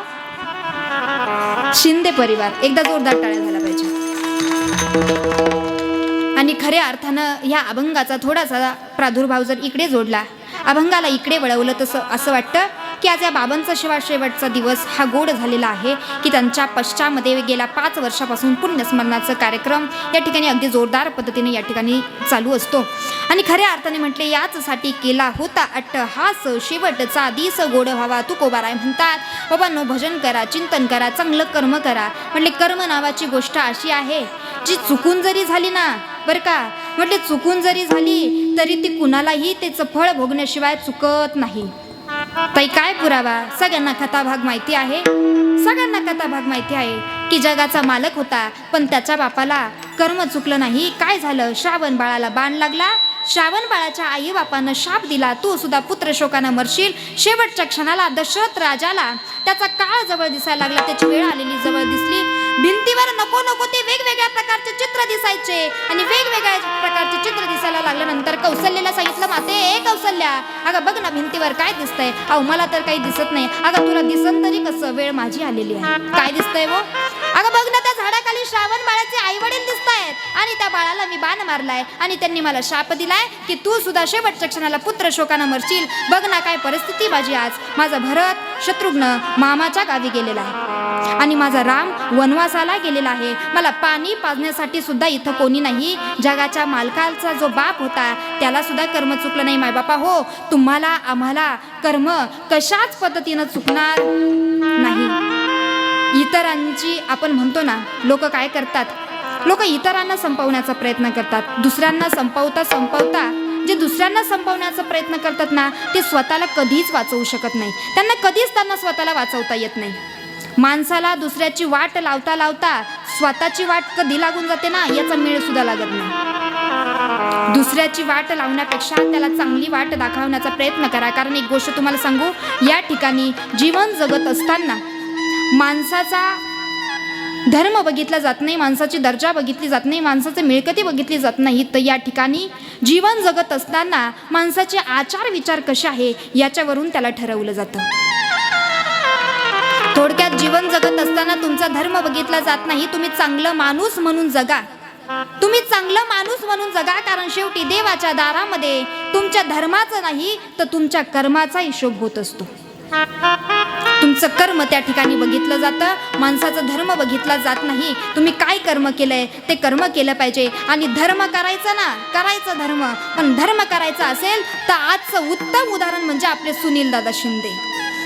शिंदे परिवार. एकदा जोरदार टाळ्या झाला पाहिजे. आणि खऱ्या अर्थानं ह्या अभंगाचा थोडासा प्रादुर्भाव जर इकडे जोडला, अभंगाला इकडे वळवलं, तसं असं वाटतं की आज या बाबांचा शेवटचा दिवस हा गोड झालेला आहे की त्यांच्या पश्चामध्ये गेल्या 5 वर्षापासून पुण्यस्मरणाचा कार्यक्रम या ठिकाणी अगदी जोरदार पद्धतीने या ठिकाणी चालू असतो. आणि खऱ्या अर्थाने म्हटले याचसाठी केला होता अट्टहास, शेवटचा दिस गोड व्हावा तुकोबाराय म्हणतात. बाबांनो, भजन करा, चिंतन करा, चांगलं कर्म करा. म्हटले कर्म नावाची गोष्ट अशी आहे जी चुकून जरी झाली ना, बरं का, म्हटले चुकून जरी झाली तरी ती कुणालाही त्याचं फळ भोगण्याशिवाय चुकत नाही. ताई काय पुरावा? सगळ्यांना कथाभाग माहिती आहे, सगळ्यांना कथाभाग माहिती आहे की जगाचा मालक होता पण त्याच्या बापाला कर्म चुकलं नाही. काय झालं? श्रावण बाळाला बाण लागला. श्रावण बाळाच्या आई बापानं शाप दिला, तू सुद्धा पुत्र शोकानं मरशील. शेवटच्या क्षणाला दशरथ राजाला त्याचा काळ जवळ दिसायला लागला, त्याची वेळ आलेली जवळ दिसली. भिंतीवर नको नको ते वेगवेगळ्या प्रकारचे चित्र दिसायचे आणि वेगवेगळ्या प्रकारचे चित्र दिसायला लागल्यानंतर कौशल्याला सांगितलं, माते ए कौशल्या, अगं बघ ना भिंतीवर काय दिसतंय? अहो मला तर काही दिसत नाही. अगं तुला दिसन तरी कसं, वेळ माझी आलेली आहे. काय दिसतंय वो? अगं बघ ना त्या झाडाखाली श्रावण बाळाचे आई वडील दिसतायत आणि त्या बाळाला मी बाण मारलाय आणि त्यांनी मला शाप दिलाय की तू सुद्धा शेवटच्या क्षणाला पुत्र शोकानं मरशील. बघ ना काय परिस्थिती माझी आज. माझा भरत शत्रुघ्न मामाच्या गावी गेलेला आहे आणि माझा राम वनवासाला गेलेला आहे. मला पाणी पाजण्यासाठी सुद्धा इथं कोणी नाही. जगाच्या मालकाचा जो बाप होता त्याला सुद्धा कर्म चुकलं नाही. मायबापा हो, तुम्हाला आम्हाला कर्म कशाच पद्धतीनं चुकणार नाही. इतरांची आपण म्हणतो ना, लोक काय करतात, लोक इतरांना संपवण्याचा प्रयत्न करतात. दुसऱ्यांना संपवता संपवता जे दुसऱ्यांना संपवण्याचा प्रयत्न करतात ना, ते स्वतःला कधीच वाचवू शकत नाही. त्यांना स्वतःला वाचवता येत नाही. माणसाला दुसऱ्याची वाट लावता लावता स्वतःची वाट कधी लागून जाते ना, याचा मेळ सुद्धा लागत नाही. दुसऱ्याची वाट लावण्यापेक्षा त्याला चांगली वाट दाखवण्याचा प्रयत्न करा. कारण एक गोष्ट तुम्हाला सांगू, या ठिकाणी जीवन जगत असताना माणसाचा धर्म बघितला जात नाही, माणसाची दर्जा बघितली जात नाही, माणसाची मिळकती बघितली जात नाही. तर या ठिकाणी जीवन जगत असताना माणसाचे आचार विचार कसे आहे याच्यावरून त्याला ठरवलं जातं. थोडक्यात जीवन जगत असताना तुमचा धर्म बघितला जात नाही. तुम्ही चांगलं माणूस म्हणून जगा, तुम्ही चांगलं माणूस म्हणून जगा. कारण शेवटी देवाच्या दारामध्ये तुमच्या धर्माचं नाही तर तुमच्या कर्माचा हिशोब होत असतो. तुमचं कर्म त्या ठिकाणी बघितलं जातं, माणसाचा धर्म बघितला जात नाही. तुम्ही काय कर्म केलंय ते कर्म केलं पाहिजे. आणि धर्म करायचं ना, करायचं धर्म, पण धर्म करायचा असेल तर आजचं उत्तम उदाहरण म्हणजे आपले सुनील दादा शिंदे.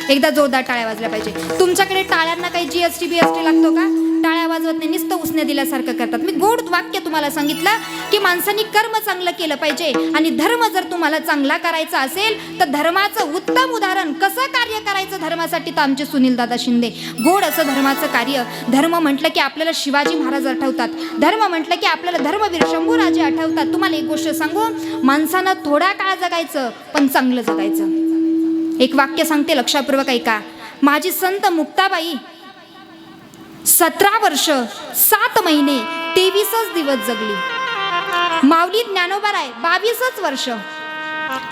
एकदा जोरदार टाळ्या वाजल्या पाहिजे. तुमच्याकडे टाळ्यांना काही GST BST लागतो का? टाळ्या वाजवत नाही, नुसतं उसने दिल्यासारखं करतात. मी गोड वाक्य तुम्हाला सांगितलं की माणसांनी कर्म चांगलं केलं पाहिजे आणि धर्म जर तुम्हाला चांगला करायचा असेल तर धर्माचं उत्तम उदाहरण कसं कार्य करायचं धर्मासाठी तर आमचे सुनील दादा शिंदे. गोड असं धर्माचं कार्य. धर्म म्हटलं की आपल्याला शिवाजी महाराज आठवतात, धर्म म्हटलं की आपल्याला धर्मवीर शंभूराजे आठवतात. तुम्हाला एक गोष्ट सांगू, माणसानं थोडा काळ जगायचं पण चांगलं जगायचं. एक वाक्य सांगते, लक्षपूर्वक ऐका. माझी संत मुक्ताबाई 17 वर्ष 7 महिने 23 दिवस जगली. माऊली ज्ञानोबाराय 22 वर्ष,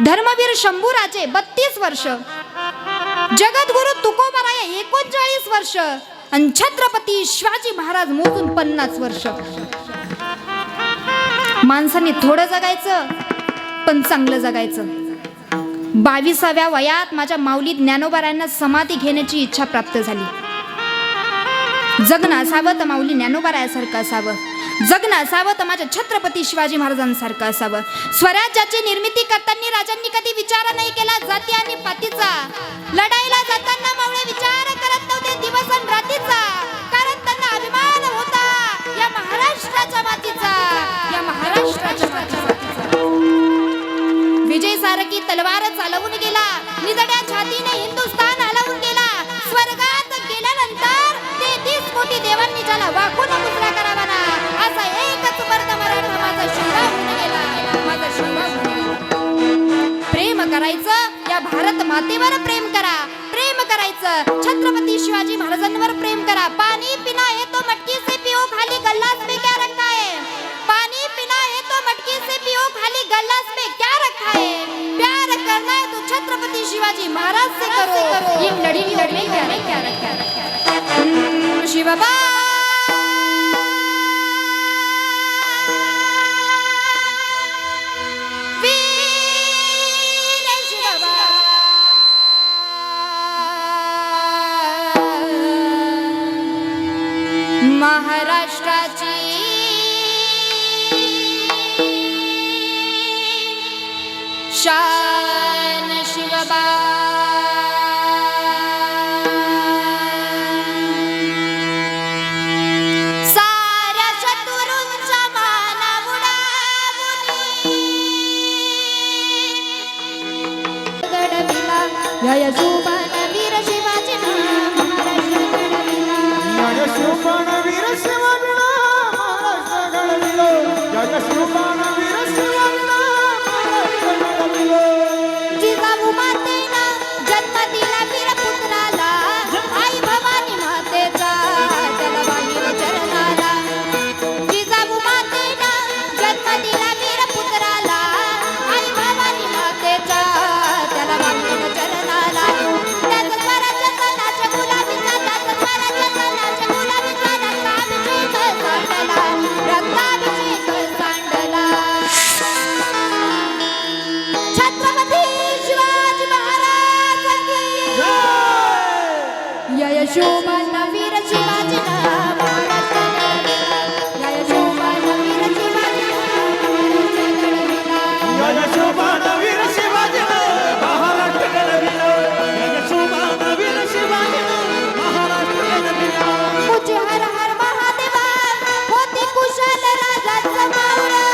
धर्मवीर शंभूराजे 32 वर्ष, जगद्गुरु तुकोबाराय 39 वर्ष आणि छत्रपती शिवाजी महाराज मोजून 50 वर्ष. माणसाने थोडं जगायचं पण चांगलं जगायचं. 22व्या वयात माझ्या माऊली ज्ञानोबारायांना समाधी घेण्याची इच्छा प्राप्त झाली. जगणं असावं तर माऊली ज्ञानोबारायासारखं असावं, जगणं असावं तर माझ्या छत्रपती शिवाजी महाराजांसारखं असावं. स्वराज्याची निर्मिती करताना राजांनी कधी विचार नाही केला जाती आणि पातीचा. लढाईला जाताना मावळे विचार करत नव्हते दिवस आणि रात्रीचा, कारण त्यांना अभिमान होता या महाराष्ट्राच्या मातीचा, या महाराष्ट्राच्या मातीचा. विजय सारखी तलवार चालवून गेला, निजड्या छातीने हिंदुस्थान हलवून गेला. स्वर्गात गेल्यानंतर 33 कोटी देवांनी ज्याला वाकून मुजरा करावा ना, असा एकच वर्ग मराठा माझा शिवराय होऊन गेला, माझा शिवराय होऊन गेला. प्रेम करायचं या भारत मातेवर प्रेम करा, प्रेम करायचं छत्रपती शिवाजी महाराजांवर प्रेम करा. पाणी पिना है तो मटकी से पियो, खाली गल्लास में क्या रखा है. पानी पीना है तो मटकी से पियो, खाली गल्लास में क्या रखा है. प्यार करना है तो छत्रपती शिवाजी महाराज से करो, ये लड़ी में क्या रखा है. शिवबा महाराष्ट्राची शान शिवबा. साऱ्या शत्रूंचा माना उडावूनी गडविला या यशोबान वीर शिवाजी महाराष्ट्र गडविला. वीर शिवाजी महाराष्ट्र घडविलो, जय शिवपान वीर शिवाजी महाराष्ट्र घडविलो. जिजाऊ मातेनं जन्म दिला वीर पुत्राला, आई भवानी मातेचा त्याला वाहिला चरणाला. जिजाऊ मातेनं जन्म दिला वीर पुत्राला, आई भवानी मातेचा त्याला वाहिला चरणाला. त्याचा स्वराज्याचा नाच गुलाबीचा, त्याचा स्वराज्याचा नाच गुलाबीचा, रक्ताभिषेक सांडला, रक्ताभिषेक सांडला. छत्रपती शिवाजी महाराज की जय. यशोबान वीर शिवाजी महाराष्ट्र घडविला, जय यशोबान वीर शिवाजी महाराष्ट्र घडविला. जय शिवपान वीर शिवाजी महाराष्ट्र घडविलो, जय शिवपान वीर शिवाजी महाराष्ट्र घडविलो. मुझे हर हर महादेवा होती कुशल राजाचं मावळं.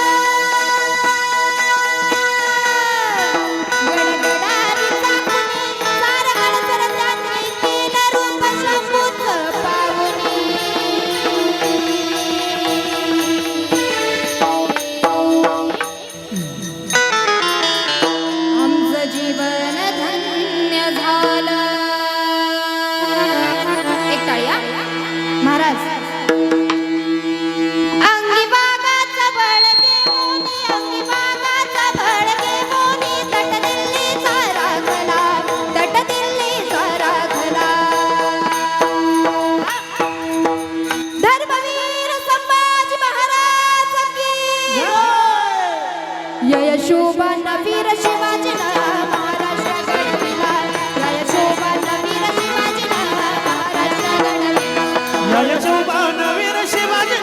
गडगडारीचा कुणी सारगड सरत्यांनी केलं रूप शंभूचं पाहुणी. आमचं जीवन धन्य झालं. एक टाळ्या महाराज. अंगी बागाचा बळके मोनी, अंगी बागाचा बळके मोनी, तट दिल्लीचा राखला, तट दिल्लीचा राखला. धर्मवीर संभाजी महाराज की जय. यशोबान वीर शिवाजी महाराष्ट्र घडविला, जय यशोबान वीर शिवाजी महाराष्ट्र घडविला. जय शिवपान वीर शिवाजी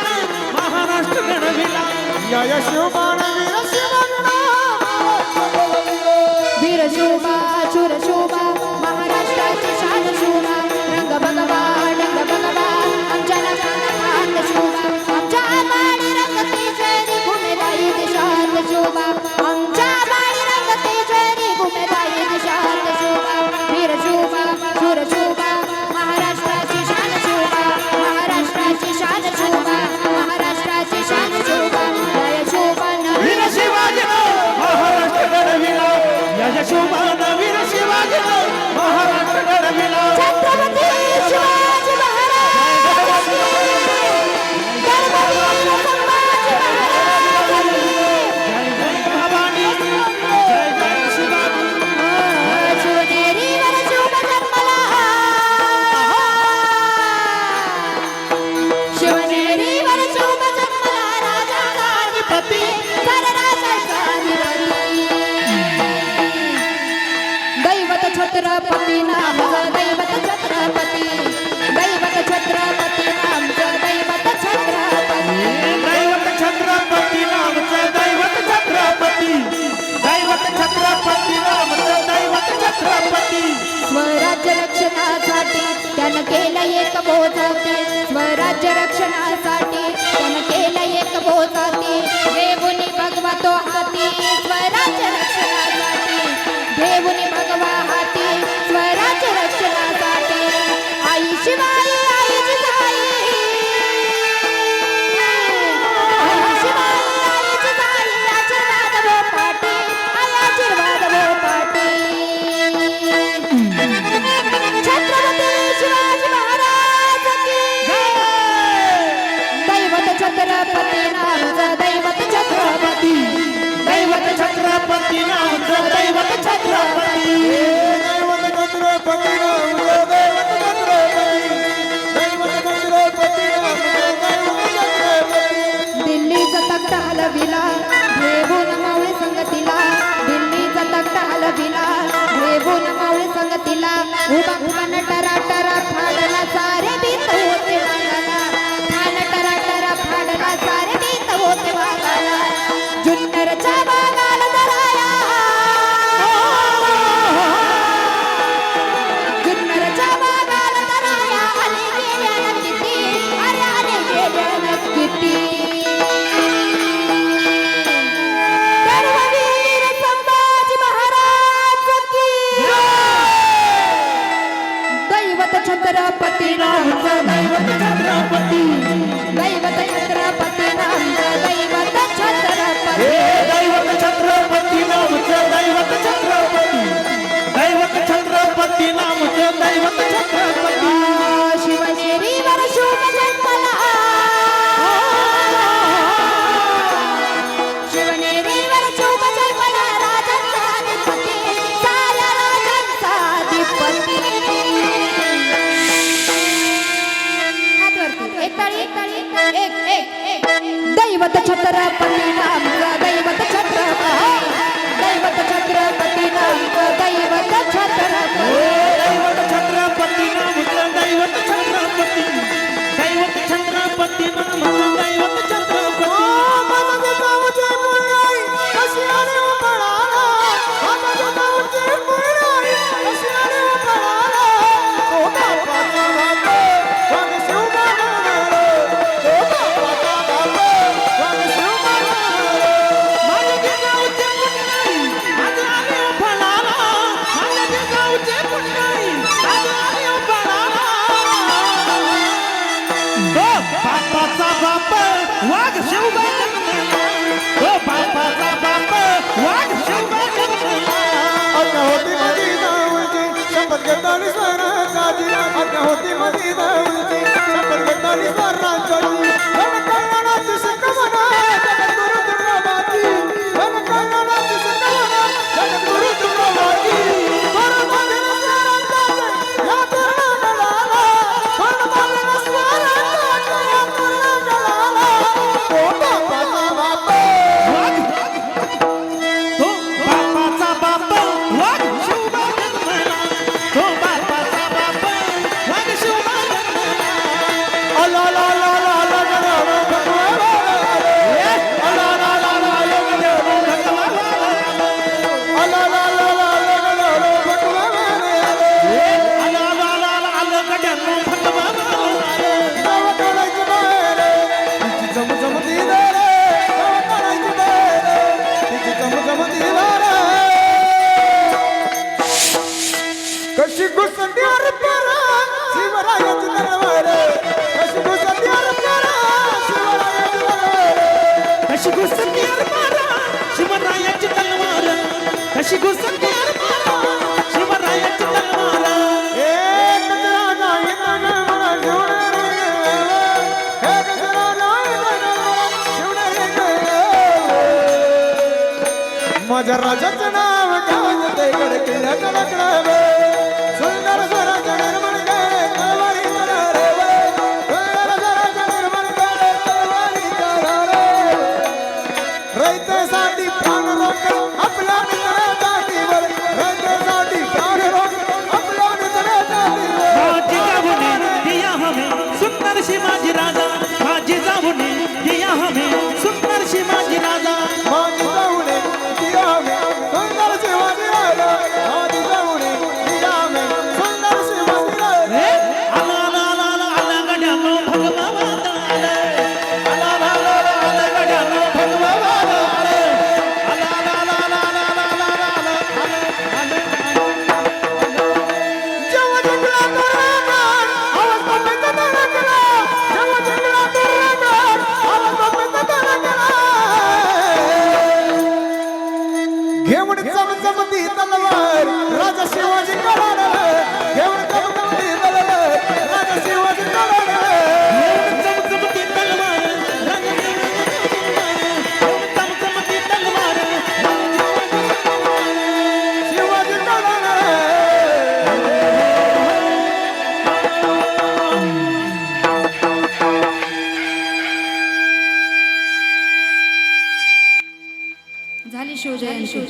महाराष्ट्र घडविला, जय शिवपान वीर शिवाजी महाराष्ट्र घडविलो. वीर शोभा शूर शोभा महाराष्ट्राची शान शोभा. रंग भगवा डंग भगवा आमच्या नावाला शुभ जन्मला शिवनेरीवर शुभ जन्मला राजांचा अधिपती साऱ्या राजांचा अधिपती हात वरती एक ताळी एक दैवत छत्रपती नामचं दैवत छत्रपती दैवत छत्रपती नामचं दैवत छत्रपती दैवत छत्रपती नामचं दैवत छत्रपती दैवत छत्रपती नामचं दैवत छत्रपती माझ्या गावचे मुरळी कशी आली पळाला माझ्या गावचे मुरळी कशी आली पळाला तो बापाचा बाप वाग शिवबाला तो बापाचा बाप वाग शिवबाला माझ्या गावचे पुंडळी आज आले फळाला माझ्या गावचे पुंडळी आज आले फळाला तो बापाचा बाप वाघ शिवबा जन्मला तो बापाचा बाप वाघ शिवबा जन्मला अज्ञा होती मधी जाऊची शपथ घेतानी स्वराजाची अज्ञा होती मधी जाऊची शपथ घेतानी स्वराजाची धन कल्याणाची शिकवण जगद्गुरु तुकोबाची धन कल्याणाची शिकवण जगद्गुरु तुकोबाची धर्म बांधील स्वराजाचे या तरुणाला धर्म बांधील स्वराजाचे या तरुणाला तो बापाचा बाप तो बापाचा बाप वाघ शिवबा जन्मला तो बापाचा बाप वाघ शिवबा जन्मला अला ला ला ला ला गणा भगवान अला ला ला ला ला गणा अला ला ला ला ला गणा भगवान आला ला ला ला आलं गड्यानं भगवान गाव काढायची बाहेर तिची चमचम ती दार गाव काढायची बाहेर तिची चमचम ती दार कशी घुसंड्यार परा शिवरायाची तलवार कशी घुसंड्यार परा शिवरायाची तलवार कशी घुसणार मारा शिवरायाची तलवार कशी घुसणार मारा शिवरायाची तलवार एक राजा येताना मला शिवणे एक राजा येताना शिवणे माझ्या राजाचं नाव काय ते गडकिल्ल्याचं लग्न सुंदर स्वराज निर्माण करे तलवारी करा रे सुंदर स्वराज निर्माण करे तलवारी करा रे रयतेसाठी प्राण रोक आपल्या मित्रासाठीवर रयतेसाठी प्राण रोक आपल्या मित्रासाठीवर माझी जाऊने दिया हमें सुंदर शिवाजी राजा माझी जाऊने दिया हमें सुंदर शिवाजी राजा माझी जाऊने दिया में सुंदर शिवाजी राजा माझी जाऊने दिया में सुंदर शिवाजी राजा आला ला ला ला आला गड्यानं भगवान आला ला ला ला आला गड्यानं भगवान आला ला ला ला ला ला ला जेव्हा जिंकला तो रामराम, आवाज बापेचा धडकला. जेव्हा जिंकला तो रामराम, आवाज बापेचा धडकला. घेऊन चमचमती तलवार राजा शिवाजी कळाला घेऊन चमचमती तलवार राजा शिवाजी कळाला चमचमती तलवार चमचमती तलवार शिवाजी कळाला झाली शिवजयंती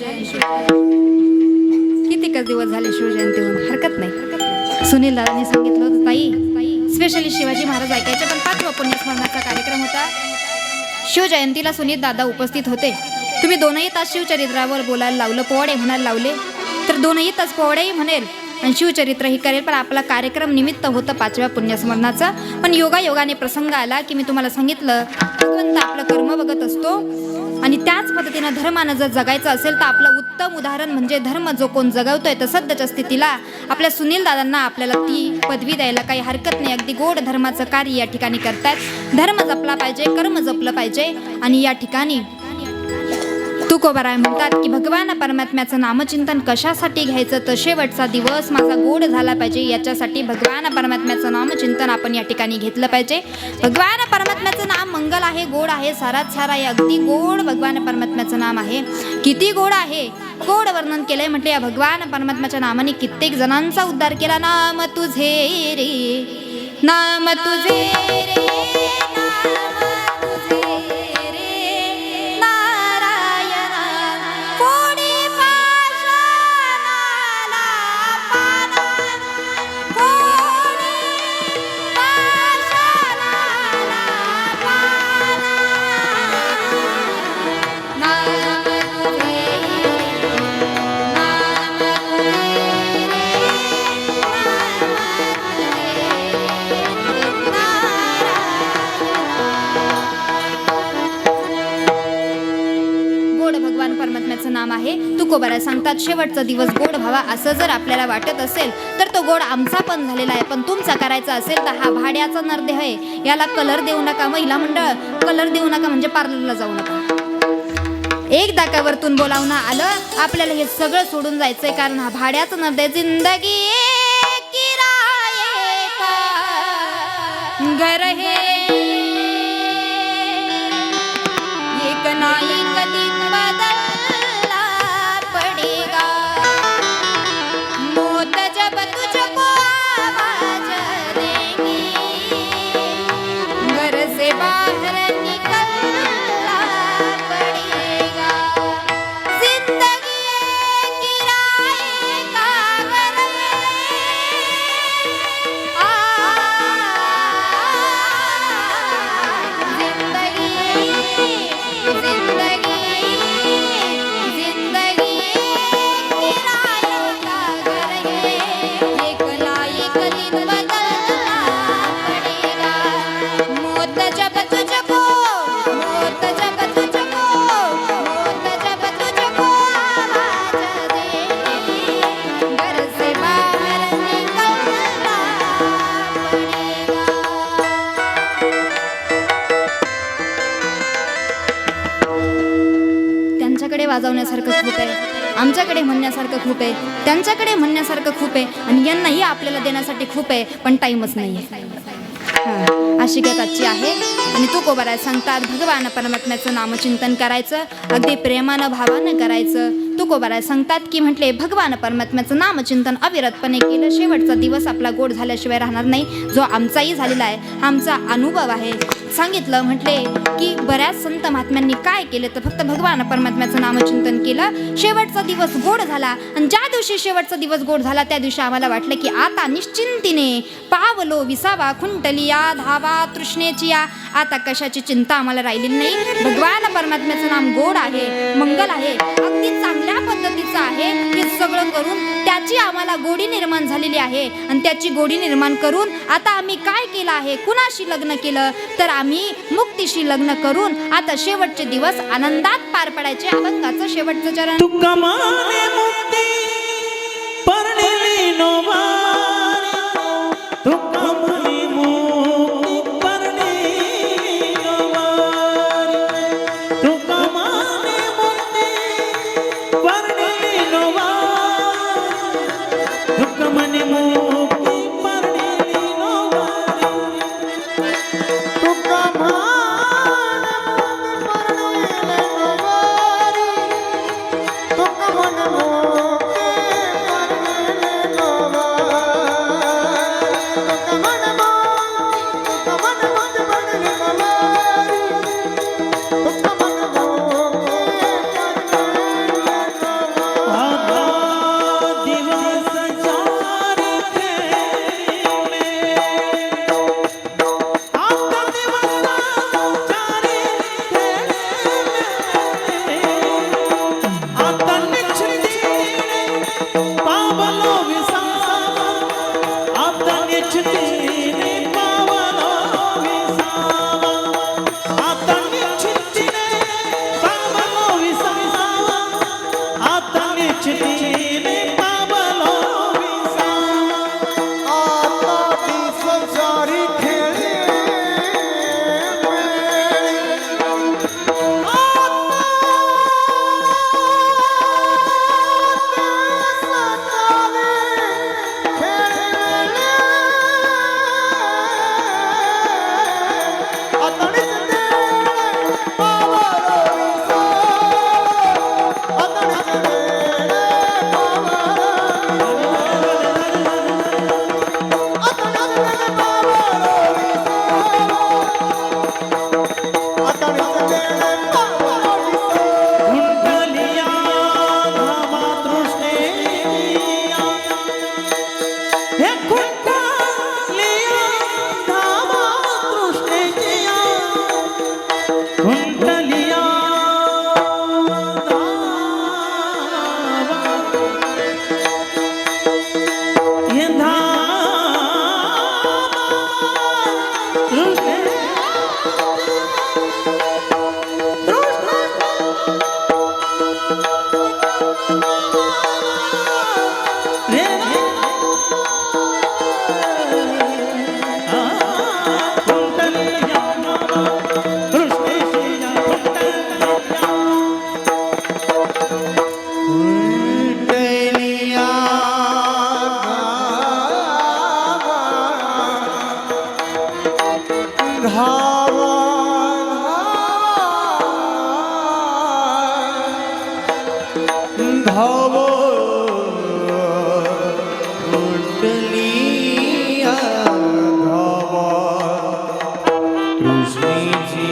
कितीकच दिवस झाले शिवजयंती होऊन हरकत नाही सुनील दादांनी सांगितलं होतं ताई स्पेशली शिवाजी महाराज ऐकायचे पण 5वा पुण्यस्मरणाचा कार्यक्रम होता शिवजयंतीला सुनील दादा उपस्थित होते तुम्ही 2ही तास शिवचरित्रावर बोलायला लावलं पोवाडे म्हणायला लावले तर 2ही तास पोवाडेही म्हणेल आणि शिवचरित्रही करेल पण आपला कार्यक्रम निमित्त होतं 5व्या पुण्यस्मरणाचा पण योगायोगाने प्रसंग आला की मी तुम्हाला सांगितलं भगवंत आपलं कर्म बघत असतो आणि त्याच पद्धतीनं धर्मानं जर जगायचं असेल तर आपलं उत्तम उदाहरण म्हणजे धर्म जो कोण जगवतोय तर सध्याच्या स्थितीला आपल्या सुनील दादांना आपल्याला ती पदवी द्यायला काही हरकत नाही अगदी गोड धर्माचं कार्य या ठिकाणी करतायत धर्म जपला पाहिजे कर्म जपलं पाहिजे आणि या ठिकाणी तुकोबाराय म्हणतात की भगवान परमात्म्याचं नामचिंतन कशासाठी घ्यायचं, तर शेवटचा दिवस माझा गोड झाला पाहिजे याच्यासाठी भगवान परमात्म्याचं नामचिंतन आपण या ठिकाणी घेतलं पाहिजे. भगवान परमात्म्याचं नाम मंगल आहे, गोड आहे, सारात सारा आहे, अगदी गोड भगवान परमात्म्याचं नाम आहे. किती गोड आहे, गोड वर्णन केलंय. म्हटले या भगवान परमात्म्याच्या नामाने कित्येक जणांचा उद्धार केला. नाम तुझे रे, नाम तुझे रे, परमात्म्याचं नाम आहे. तुकोबाराय सांगतात शेवटचा दिवस गोड व्हावा असं जर आपल्याला वाटत असेल तर तो गोड आमचा पण झालेला आहे, पण तुमचा करायचा असेल तर हा भाड्याचा नरदेह आहे, याला कलर देऊ नका. महिला मंडळ, कलर देऊ नका म्हणजे पार्लरला जाऊ नका. एकदा का वरतून बोलावणं आलं आपल्याला हे सगळं सोडून जायचंय, कारण हा भाड्याचा नरदेह. जिंदगी किराये का घर है, एक ना एक दिन बदलना पड़ेगा, मौत जब तुझको आवाज देगी, घर से बाहर निकलना पड़ेगा. जिंदगी किराए का घर वाजवण्यासारखं खूप आहे, आमच्याकडे म्हणण्यासारखं खूप आहे, त्यांच्याकडे म्हणण्यासारखं खूप आहे, आणि यांनाही आपल्याला देण्यासाठी खूप आहे, पण टाईमच नाही आहे. अशी गताची आहे. आणि तुकोबाराय सांगतात भगवान परमात्म्याचं नामचिंतन करायचं, अगदी प्रेमानं भावानं करायचं. तुकोबाराय सांगतात की म्हटले भगवान परमात्म्याचं नामचिंतन अविरतपणे केलं, शेवटचा दिवस आपला गोड झाल्याशिवाय राहणार नाही, जो आमचाही झालेला आहे, आमचा अनुभव आहे. सांगितलं म्हटले की बऱ्याच संत महात्म्यांनी काय केलं तर फक्त भगवान परमात्म्याचं नामचिंतन केलं, शेवटचा दिवस गोड झाला. आणि ज्या दिवशी शेवटचा दिवस गोड झाला त्या दिवशी आम्हाला वाटलं की आता निश्चिंतीने पावलो विसावा खुंटलिया धावा तृष्णेची या, आता कशाची चिंता आम्हाला राहिलेली नाही. भगवान परमात्म्याचं नाम गोड आहे, मंगल आहे, अगदी चांगल्या पद्धतीचं आहे. हे सगळं करून त्याची आम्हाला गोडी निर्माण झालेली आहे, आणि त्याची गोडी निर्माण करून आता आम्ही काय केलं आहे, कुणाशी लग्न केलं तर आम्ही मुक्तीशी लग्न करून आता शेवटचे दिवस आनंदात पार पडायचे. अभंगाचं शेवटचं चरण. तुका माने मुक्ती परणेली नोवारी, तुका माने मुक्ती परणेली नोवारी, तुका माने मुक्ती परणेली नोवारी, तुका माने मुक्ती परणेली नोवारी, तुका मान परणेले नवारी, तुका मन मोके परणेले नवारी. धावा धावा कुंडलिया धावा कृष्णेची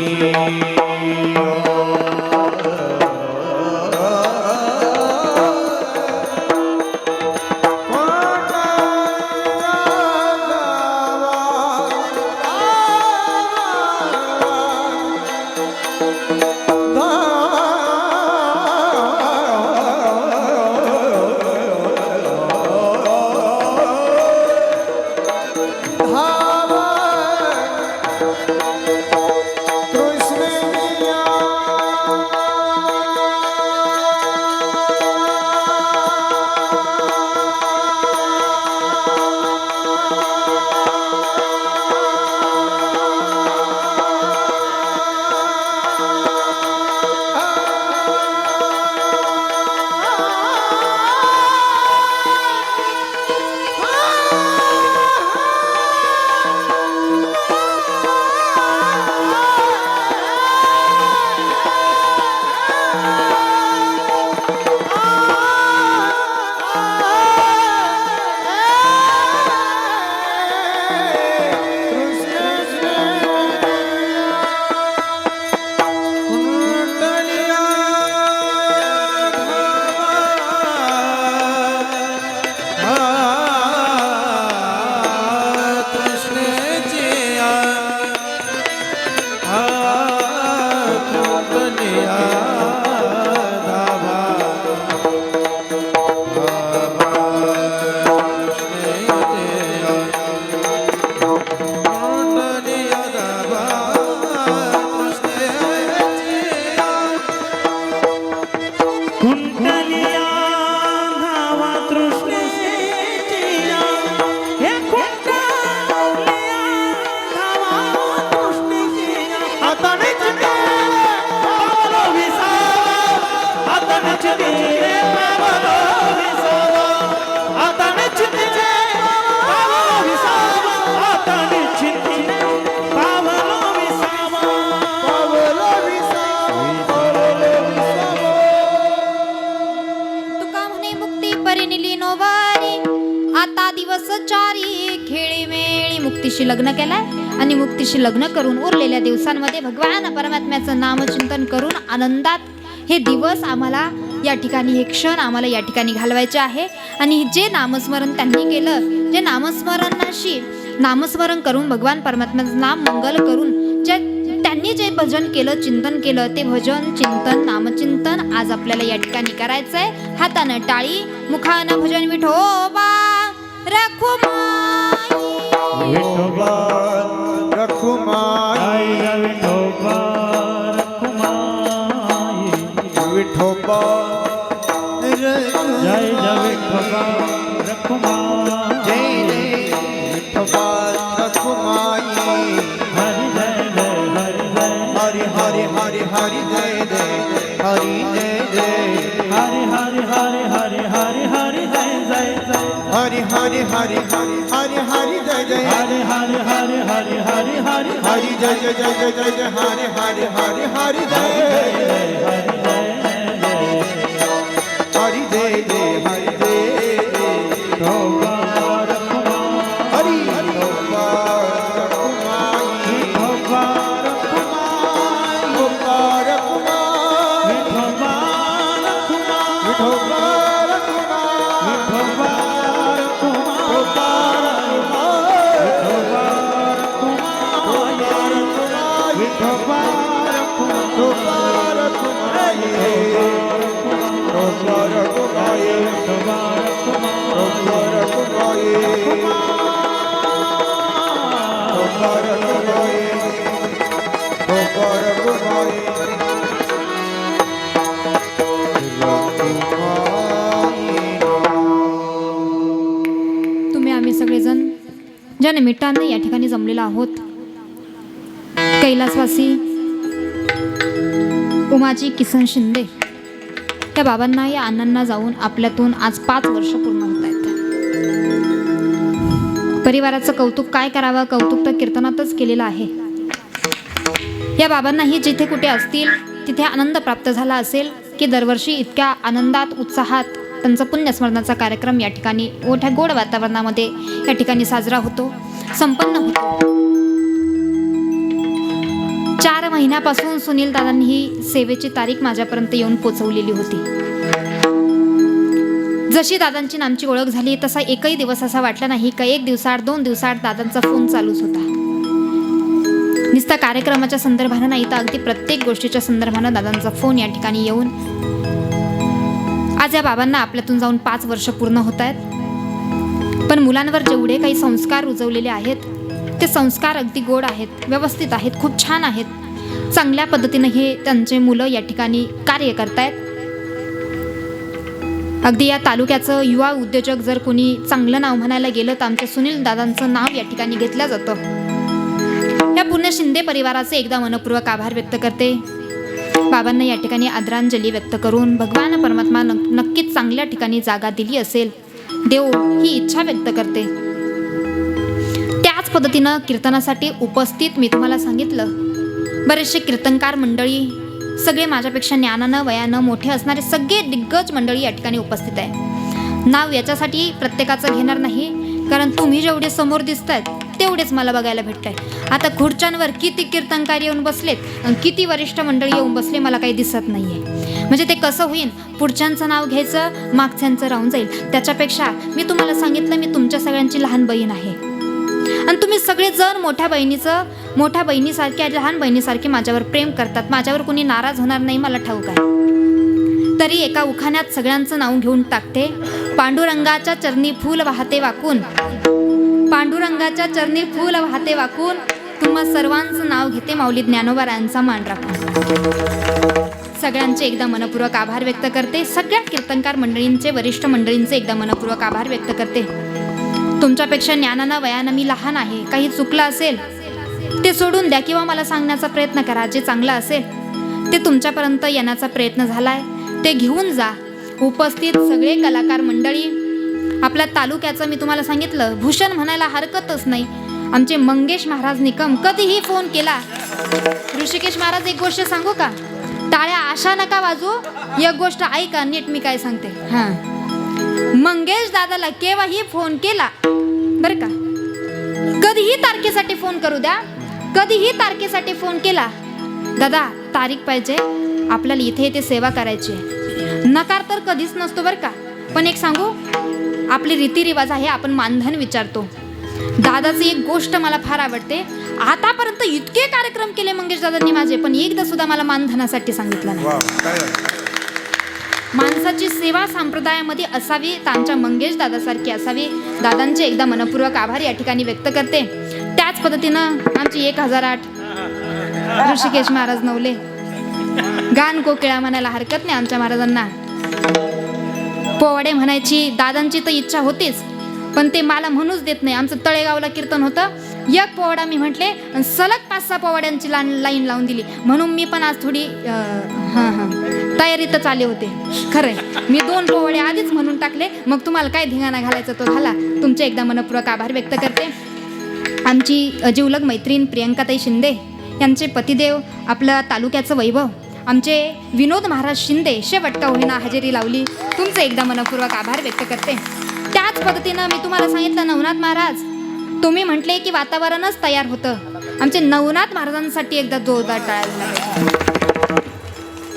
कुंडलिया धावा तृष्णेचिया हे कुंडलिया धावा तृष्णेचिया हाताने चिते पावलो विसावा हाताने चिते पावलो विसावा हाताने चिते पावलो विसावा हाताने चिते पावलो विसावा पावलो विसावा तुका म्हणे मुक्ती परिनिली नोवारी आता दिवस चारी खेळी मेळी मुक्तीशी लग्न केलाय आणि मुक्तीशी लग्न करून उरलेल्या दिवसांमध्ये भगवान परमात्म्याचं नामचिंतन करून आनंदात हे दिवस आम्हाला या ठिकाणी हे क्षण आम्हाला या ठिकाणी घालवायचे आहे. आणि जे नामस्मरण त्यांनी केलं जे नामस्मरण करून भगवान परमात्म्याचं नाम मंगल करून त्यांनी जे भजन केलं चिंतन केलं ते भजन चिंतन नामचिंतन आज आपल्याला या ठिकाणी करायचंय. हातानं टाळी मुखानं भजन विठोबा रखुमाई विठोबा रखुमाई विठोबा रखुमाई विठोबा जय जय विठोबा रखुमाई जय जय विठोबा रखुमाई हरि जय जय हरि जय हरि हरि हरि हरि जय जय हरि जय जय हरि हरि हरि हरि हरि हरि जय जय जय हरि हरि हरि हरि हरि हरि जय जय हरि हरि हरि हरि हरि हरि हरि जय जय जय जय जय जय हरि हरि हरि हरि जय हरि जय जय हरि जय विठोबा रखुमाई हरि विठोबा रखुमाई विठोबा रखुमाई विठोबा रखुमाई विठोबा रखुमाई विठोबा रखुमाई विठोबा रखुमाई विठोबा विठोबा रखुमाई विठोबा रखुमाई विठोबा रखुमाई विठोबा रखुमाई विठोबा रखुमाई तुम्ही आम्ही सगळेजण ज्या निमित्तानं या ठिकाणी जमलेलो आहोत कैलासवासी उमाजी किसन शिंदे त्या बाबांना या अण्णांना जाऊन आपल्यातून आज 5 वर्ष पूर्ण होत आहेत. परिवाराचं कौतुक काय करावं, कौतुक तर कीर्तनातच केलेलं आहे. या बाबांनाही जिथे कुठे असतील तिथे आनंद प्राप्त झाला असेल की दरवर्षी इतक्या आनंदात उत्साहात त्यांचा पुण्यस्मरणाचा कार्यक्रम या ठिकाणी मोठ्या गोड वातावरणामध्ये या ठिकाणी साजरा होतो, संपन्न होतो. 4 महिन्यापासून सुनील दादांनी ही सेवेची तारीख माझ्यापर्यंत येऊन पोचवलेली होती. जशी दादांची नामची ओळख झाली तसा एकही दिवस असा वाटला नाही का 1 दिवसाआड 2 दिवसाआड दादांचा फोन चालूच होता. नुसता कार्यक्रमाच्या संदर्भानं नाही तर अगदी प्रत्येक गोष्टीच्या संदर्भानं दादांचा फोन या ठिकाणी येऊन आज या बाबांना आपल्यातून जाऊन 5 वर्ष पूर्ण होत आहेत. पण मुलांवर जेवढे काही संस्कार रुजवलेले आहेत ते संस्कार अगदी गोड आहेत, व्यवस्थित आहेत, खूप छान आहेत. चांगल्या पद्धतीनं हे त्यांचे मुलं या ठिकाणी कार्य करतायत. अगदी या तालुक्याचं युवा उद्योजक जर कोणी चांगलं नाव म्हणायला गेलं तर आमच्या सुनील दादांचं नाव या ठिकाणी घेतलं जातं. या पूर्ण शिंदे परिवाराचे एकदा मनपूर्वक आभार व्यक्त करते. बाबांना या ठिकाणी आदरांजली व्यक्त करून भगवान परमात्मा नक्कीच चांगल्या ठिकाणी जागा दिली असेल, देव ही इच्छा व्यक्त करते. त्याच पद्धतीनं कीर्तनासाठी उपस्थित मी तुम्हाला सांगितलं बरेचसे कीर्तनकार मंडळी, सगळे माझ्यापेक्षा ज्ञानानं वयानं मोठे असणारे सगळे दिग्गज मंडळी या ठिकाणी उपस्थित आहे. नाव याच्यासाठी प्रत्येकाचं घेणार नाही, कारण तुम्ही जेवढे समोर दिसत आहेत तेवढेच मला बघायला भेटत आहे. आता खुर्च्यांवर किती कीर्तनकार येऊन बसलेत आणि किती वरिष्ठ मंडळी येऊन बसले मला काही दिसत नाही आहे. म्हणजे ते कसं होईल, पुढच्यांचं नाव घ्यायचं मागच्यांचं राहून जाईल. त्याच्यापेक्षा मी तुम्हाला सांगितलं मी तुमच्या सगळ्यांची लहान बहीण आहे आणि तुम्ही सगळेजण मोठ्या बहिणीसारखे लहान बहिणीसारखे माझ्यावर प्रेम करतात. माझ्यावर कोणी नाराज होणार नाही मला ठाऊक आहे. तरी एका उखाण्यात सगळ्यांचं नाव घेऊन टाकते. पांडुरंगाच्या चरणी फूल वाहते वाकून, पांडुरंगाच्या चरणी फूल वाहते वाकून, तुम्हा सर्वांचं नाव घेते माऊली ज्ञानोबारायांचा मान राखून. सगळ्यांचे एकदा मनपूर्वक आभार व्यक्त करते. सगळ्या कीर्तनकार मंडळींचे, वरिष्ठ मंडळींचे एकदा मनपूर्वक आभार व्यक्त करते. तुमच्यापेक्षा ज्ञानानं वयानं मी लहान आहे. काही चुकलं असेल ते सोडून द्या किंवा मला सांगण्याचा प्रयत्न करा. जे चांगलं असेल ते तुमच्यापर्यंत येण्याचा प्रयत्न झालाय ते घेऊन जा. उपस्थित सगळे कलाकार मंडळी, आपल्या तालुक्याचं मी तुम्हाला सांगितलं भूषण म्हणायला हरकतच नाही. आमचे मंगेश महाराज निकम कधीही फोन केला. ऋषिकेश महाराज एक गोष्ट सांगू का, टाळ्या आशा नका वाजू, एक गोष्ट ऐका नीट मी काय सांगते. हां, मंगेश दादाला केव्हाही फोन केला बरं का, कधीही तारखेसाठी फोन करू द्या, कधीही तारखेसाठी फोन केला, दादा तारीख पाहिजे आपल्याला इथे इथे सेवा करायची, नकार तर कधीच नसतो बरं का. पण एक सांगू, आपली रीतिरिवाज आहे आपण मानधन विचारतो. दादाची एक गोष्ट मला फार आवडते, आतापर्यंत इतके कार्यक्रम केले मंगेश दादांनी माझे, पण एकदा सुद्धा मला मानधनासाठी सांगितलं नाही. माणसाची सेवा संप्रदायामध्ये असावी तर आमच्या मंगेश दादासारखी असावी. दादांचे एकदा मनपूर्वक आभार या ठिकाणी व्यक्त करते. त्याच पद्धतीनं आमची 1008 ऋषिकेश महाराज नवले, गान कोकिळा म्हणायला हरकत नाही आमच्या महाराजांना. पोवाडे म्हणायची दादांची तर इच्छा होतीच, पण ते मला म्हणूच देत नाही. आमचं तळेगावला कीर्तन होतं, एक पोवाडा मी म्हटले आणि सलग 5-6 पोवाड्यांची लाईन लावून दिली. म्हणून मी पण आज थोडी तयारीतच आले होते. खरंय, मी 2 पोवाडे आधीच म्हणून टाकले, मग तुम्हाला काय धिंगाणा घालायचा तो घाला. तुमचे एकदा मनपूर्वक आभार व्यक्त करते. आमची जिवलग मैत्रीण प्रियंकाताई शिंदे यांचे पतिदेव, आपलं तालुक्याचं वैभव आमचे विनोद महाराज शिंदे शेवट का होईना हजेरी लावली. तुमचे एकदा मनपूर्वक आभार व्यक्त करते. त्याच पद्धतीनं मी तुम्हाला सांगितलं नवनाथ महाराज, तुम्ही म्हटले की वातावरणच तयार होतं. आमचे नवनाथ महाराजांसाठी एकदा जोरदार टाळ्या झाल्या.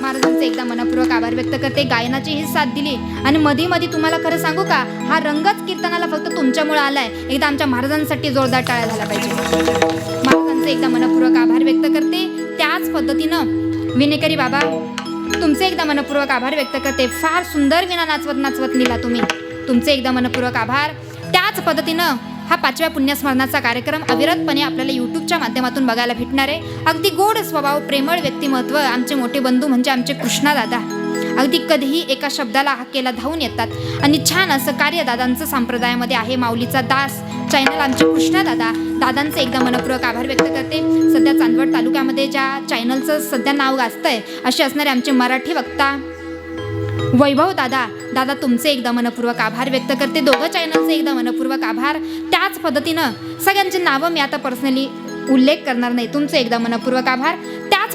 महाराजांचे एकदा मनपूर्वक आभार व्यक्त करते. गायनाची ही साथ दिली आणि मध्ये तुम्हाला खरं सांगू का, हा रंगच कीर्तनाला फक्त तुमच्यामुळे आलाय. एकदा आमच्या महाराजांसाठी जोरदार टाळ्या झाल्या पाहिजे. महाराजांचे एकदा मनपूर्वक आभार व्यक्त करते. त्याच पद्धतीनं विनेकरी बाबा, तुमचे एकदा मनपूर्वक आभार व्यक्त करते. फार सुंदर विना नाचवत नेला तुम्ही. तुमचे एकदा मनपूर्वक आभार. त्याच पद्धतीनं हा 5व्या पुण्यस्मरणाचा कार्यक्रम अविरतपणे आपल्याला यूट्यूबच्या माध्यमातून बघायला भेटणार आहे. अगदी गोड स्वभाव, प्रेमळ व्यक्तिमत्व आमचे मोठे बंधू म्हणजे आमचे कृष्णा दादा. अगदी कधीही एका शब्दाला हाकेला धावून येतात आणि छान असं कार्य दादांचं संप्रदायामध्ये आहे. माऊलीचा दास चॅनल आमचे कृष्णा दादा, दादांचे एकदा मनपूर्वक आभार व्यक्त करते. सध्या चांदवड तालुक्यामध्ये ज्या चॅनलचं सध्या नाव गाजतंय असे असणारे आमचे मराठी वक्ता वैभव दादा, दादा तुमचे एकदा मनपूर्वक आभार व्यक्त करते. दोघं चॅनलचे एकदा मनपूर्वक आभार. त्याच पद्धतीनं सगळ्यांची नावं मी आता पर्सनली उल्लेख करणार नाही. तुमचे एकदा मनपूर्वक आभार.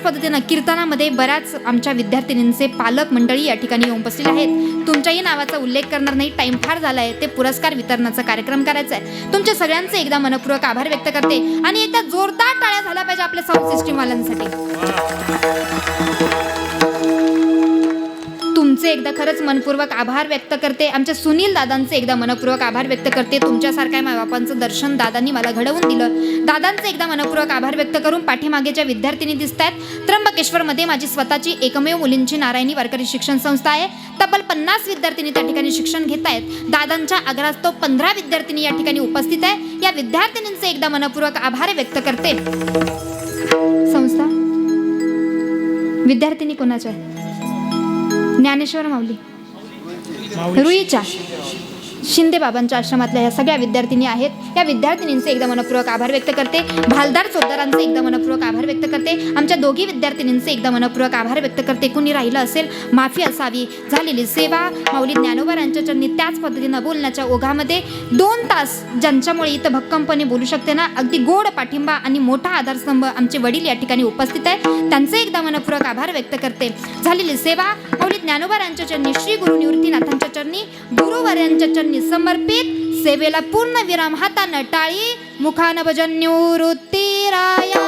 पद्धतीनं कीर्तनामध्ये बऱ्याच आमच्या विद्यार्थिनींचे पालक मंडळी या ठिकाणी येऊन बसलेले आहेत. तुमच्याही नावाचा उल्लेख करणार नाही, टाइम फार झाला आहे. ते पुरस्कार वितरणाचा कार्यक्रम करायचा आहे. तुमच्या सगळ्यांचे एकदा मनपूर्वक आभार व्यक्त करते आणि एकदा जोरदार टाळ्या झाल्या पाहिजे आपल्या साऊंड सिस्टीम वाल्यांसाठी. तुमचे एकदा खरंच मनपूर्वक आभार व्यक्त करते. आमच्या सुनील दादांचे एकदा मनपूर्वक आभार व्यक्त करते. तुमच्यासारख्या मायबापांचं दर्शन दादांनी मला घडवून दिलं. दादांचे एकदा मनपूर्वक आभार व्यक्त करून पाठीमागेच्या विद्यार्थिनी दिसत आहेत. त्र्यंबकेश्वरमध्ये माझी स्वतःची एकमेव मुलींची नारायणी वारकरी शिक्षण संस्था आहे. तब्बल 50 विद्यार्थिनी त्या ठिकाणी शिक्षण घेत आहेत. दादांच्या आग्रहास्तव 15 विद्यार्थिनी या ठिकाणी उपस्थित आहे. या विद्यार्थिनींचे एकदा मनपूर्वक आभार व्यक्त करते. संस्था विद्यार्थिनी कोणाच्या आहे? ज्ञानेश्वर माऊली रुईच्या शिंदे बाबांच्या आश्रमातल्या ह्या सगळ्या विद्यार्थिनी आहेत. या विद्यार्थिनींचे एकदा मनपूर्वक आभार व्यक्त करते. भालदार चोरदारांचे एकदा मनपूर्वक आभार व्यक्त करते. आमच्या दोघी विद्यार्थिनींचे एकदा मनपूर्वक आभार व्यक्त करते. कुणी राहिलं असेल माफी असावी. झालेली सेवा माऊली ज्ञानोबा यांच्या चरणी त्याच पद्धतीनं बोलण्याच्या ओघामध्ये 2 तास ज्यांच्यामुळे इथं भक्कमपणे बोलू शकते ना, अगदी गोड पाठिंबा आणि मोठा आधारस्तंभ आमचे वडील या ठिकाणी उपस्थित आहे. त्यांचे एकदा मनपूर्वक आभार व्यक्त करते. झालेली सेवा माऊली ज्ञानोबा यांच्या चरणी, श्री गुरु निवृत्तीनाथांच्या चरणी, गुरुवर्यांच्या चरणी समर्पित. सेवेला पूर्ण विराम, हातानं टाळी, मुखानं भजन निवृत्ती राया.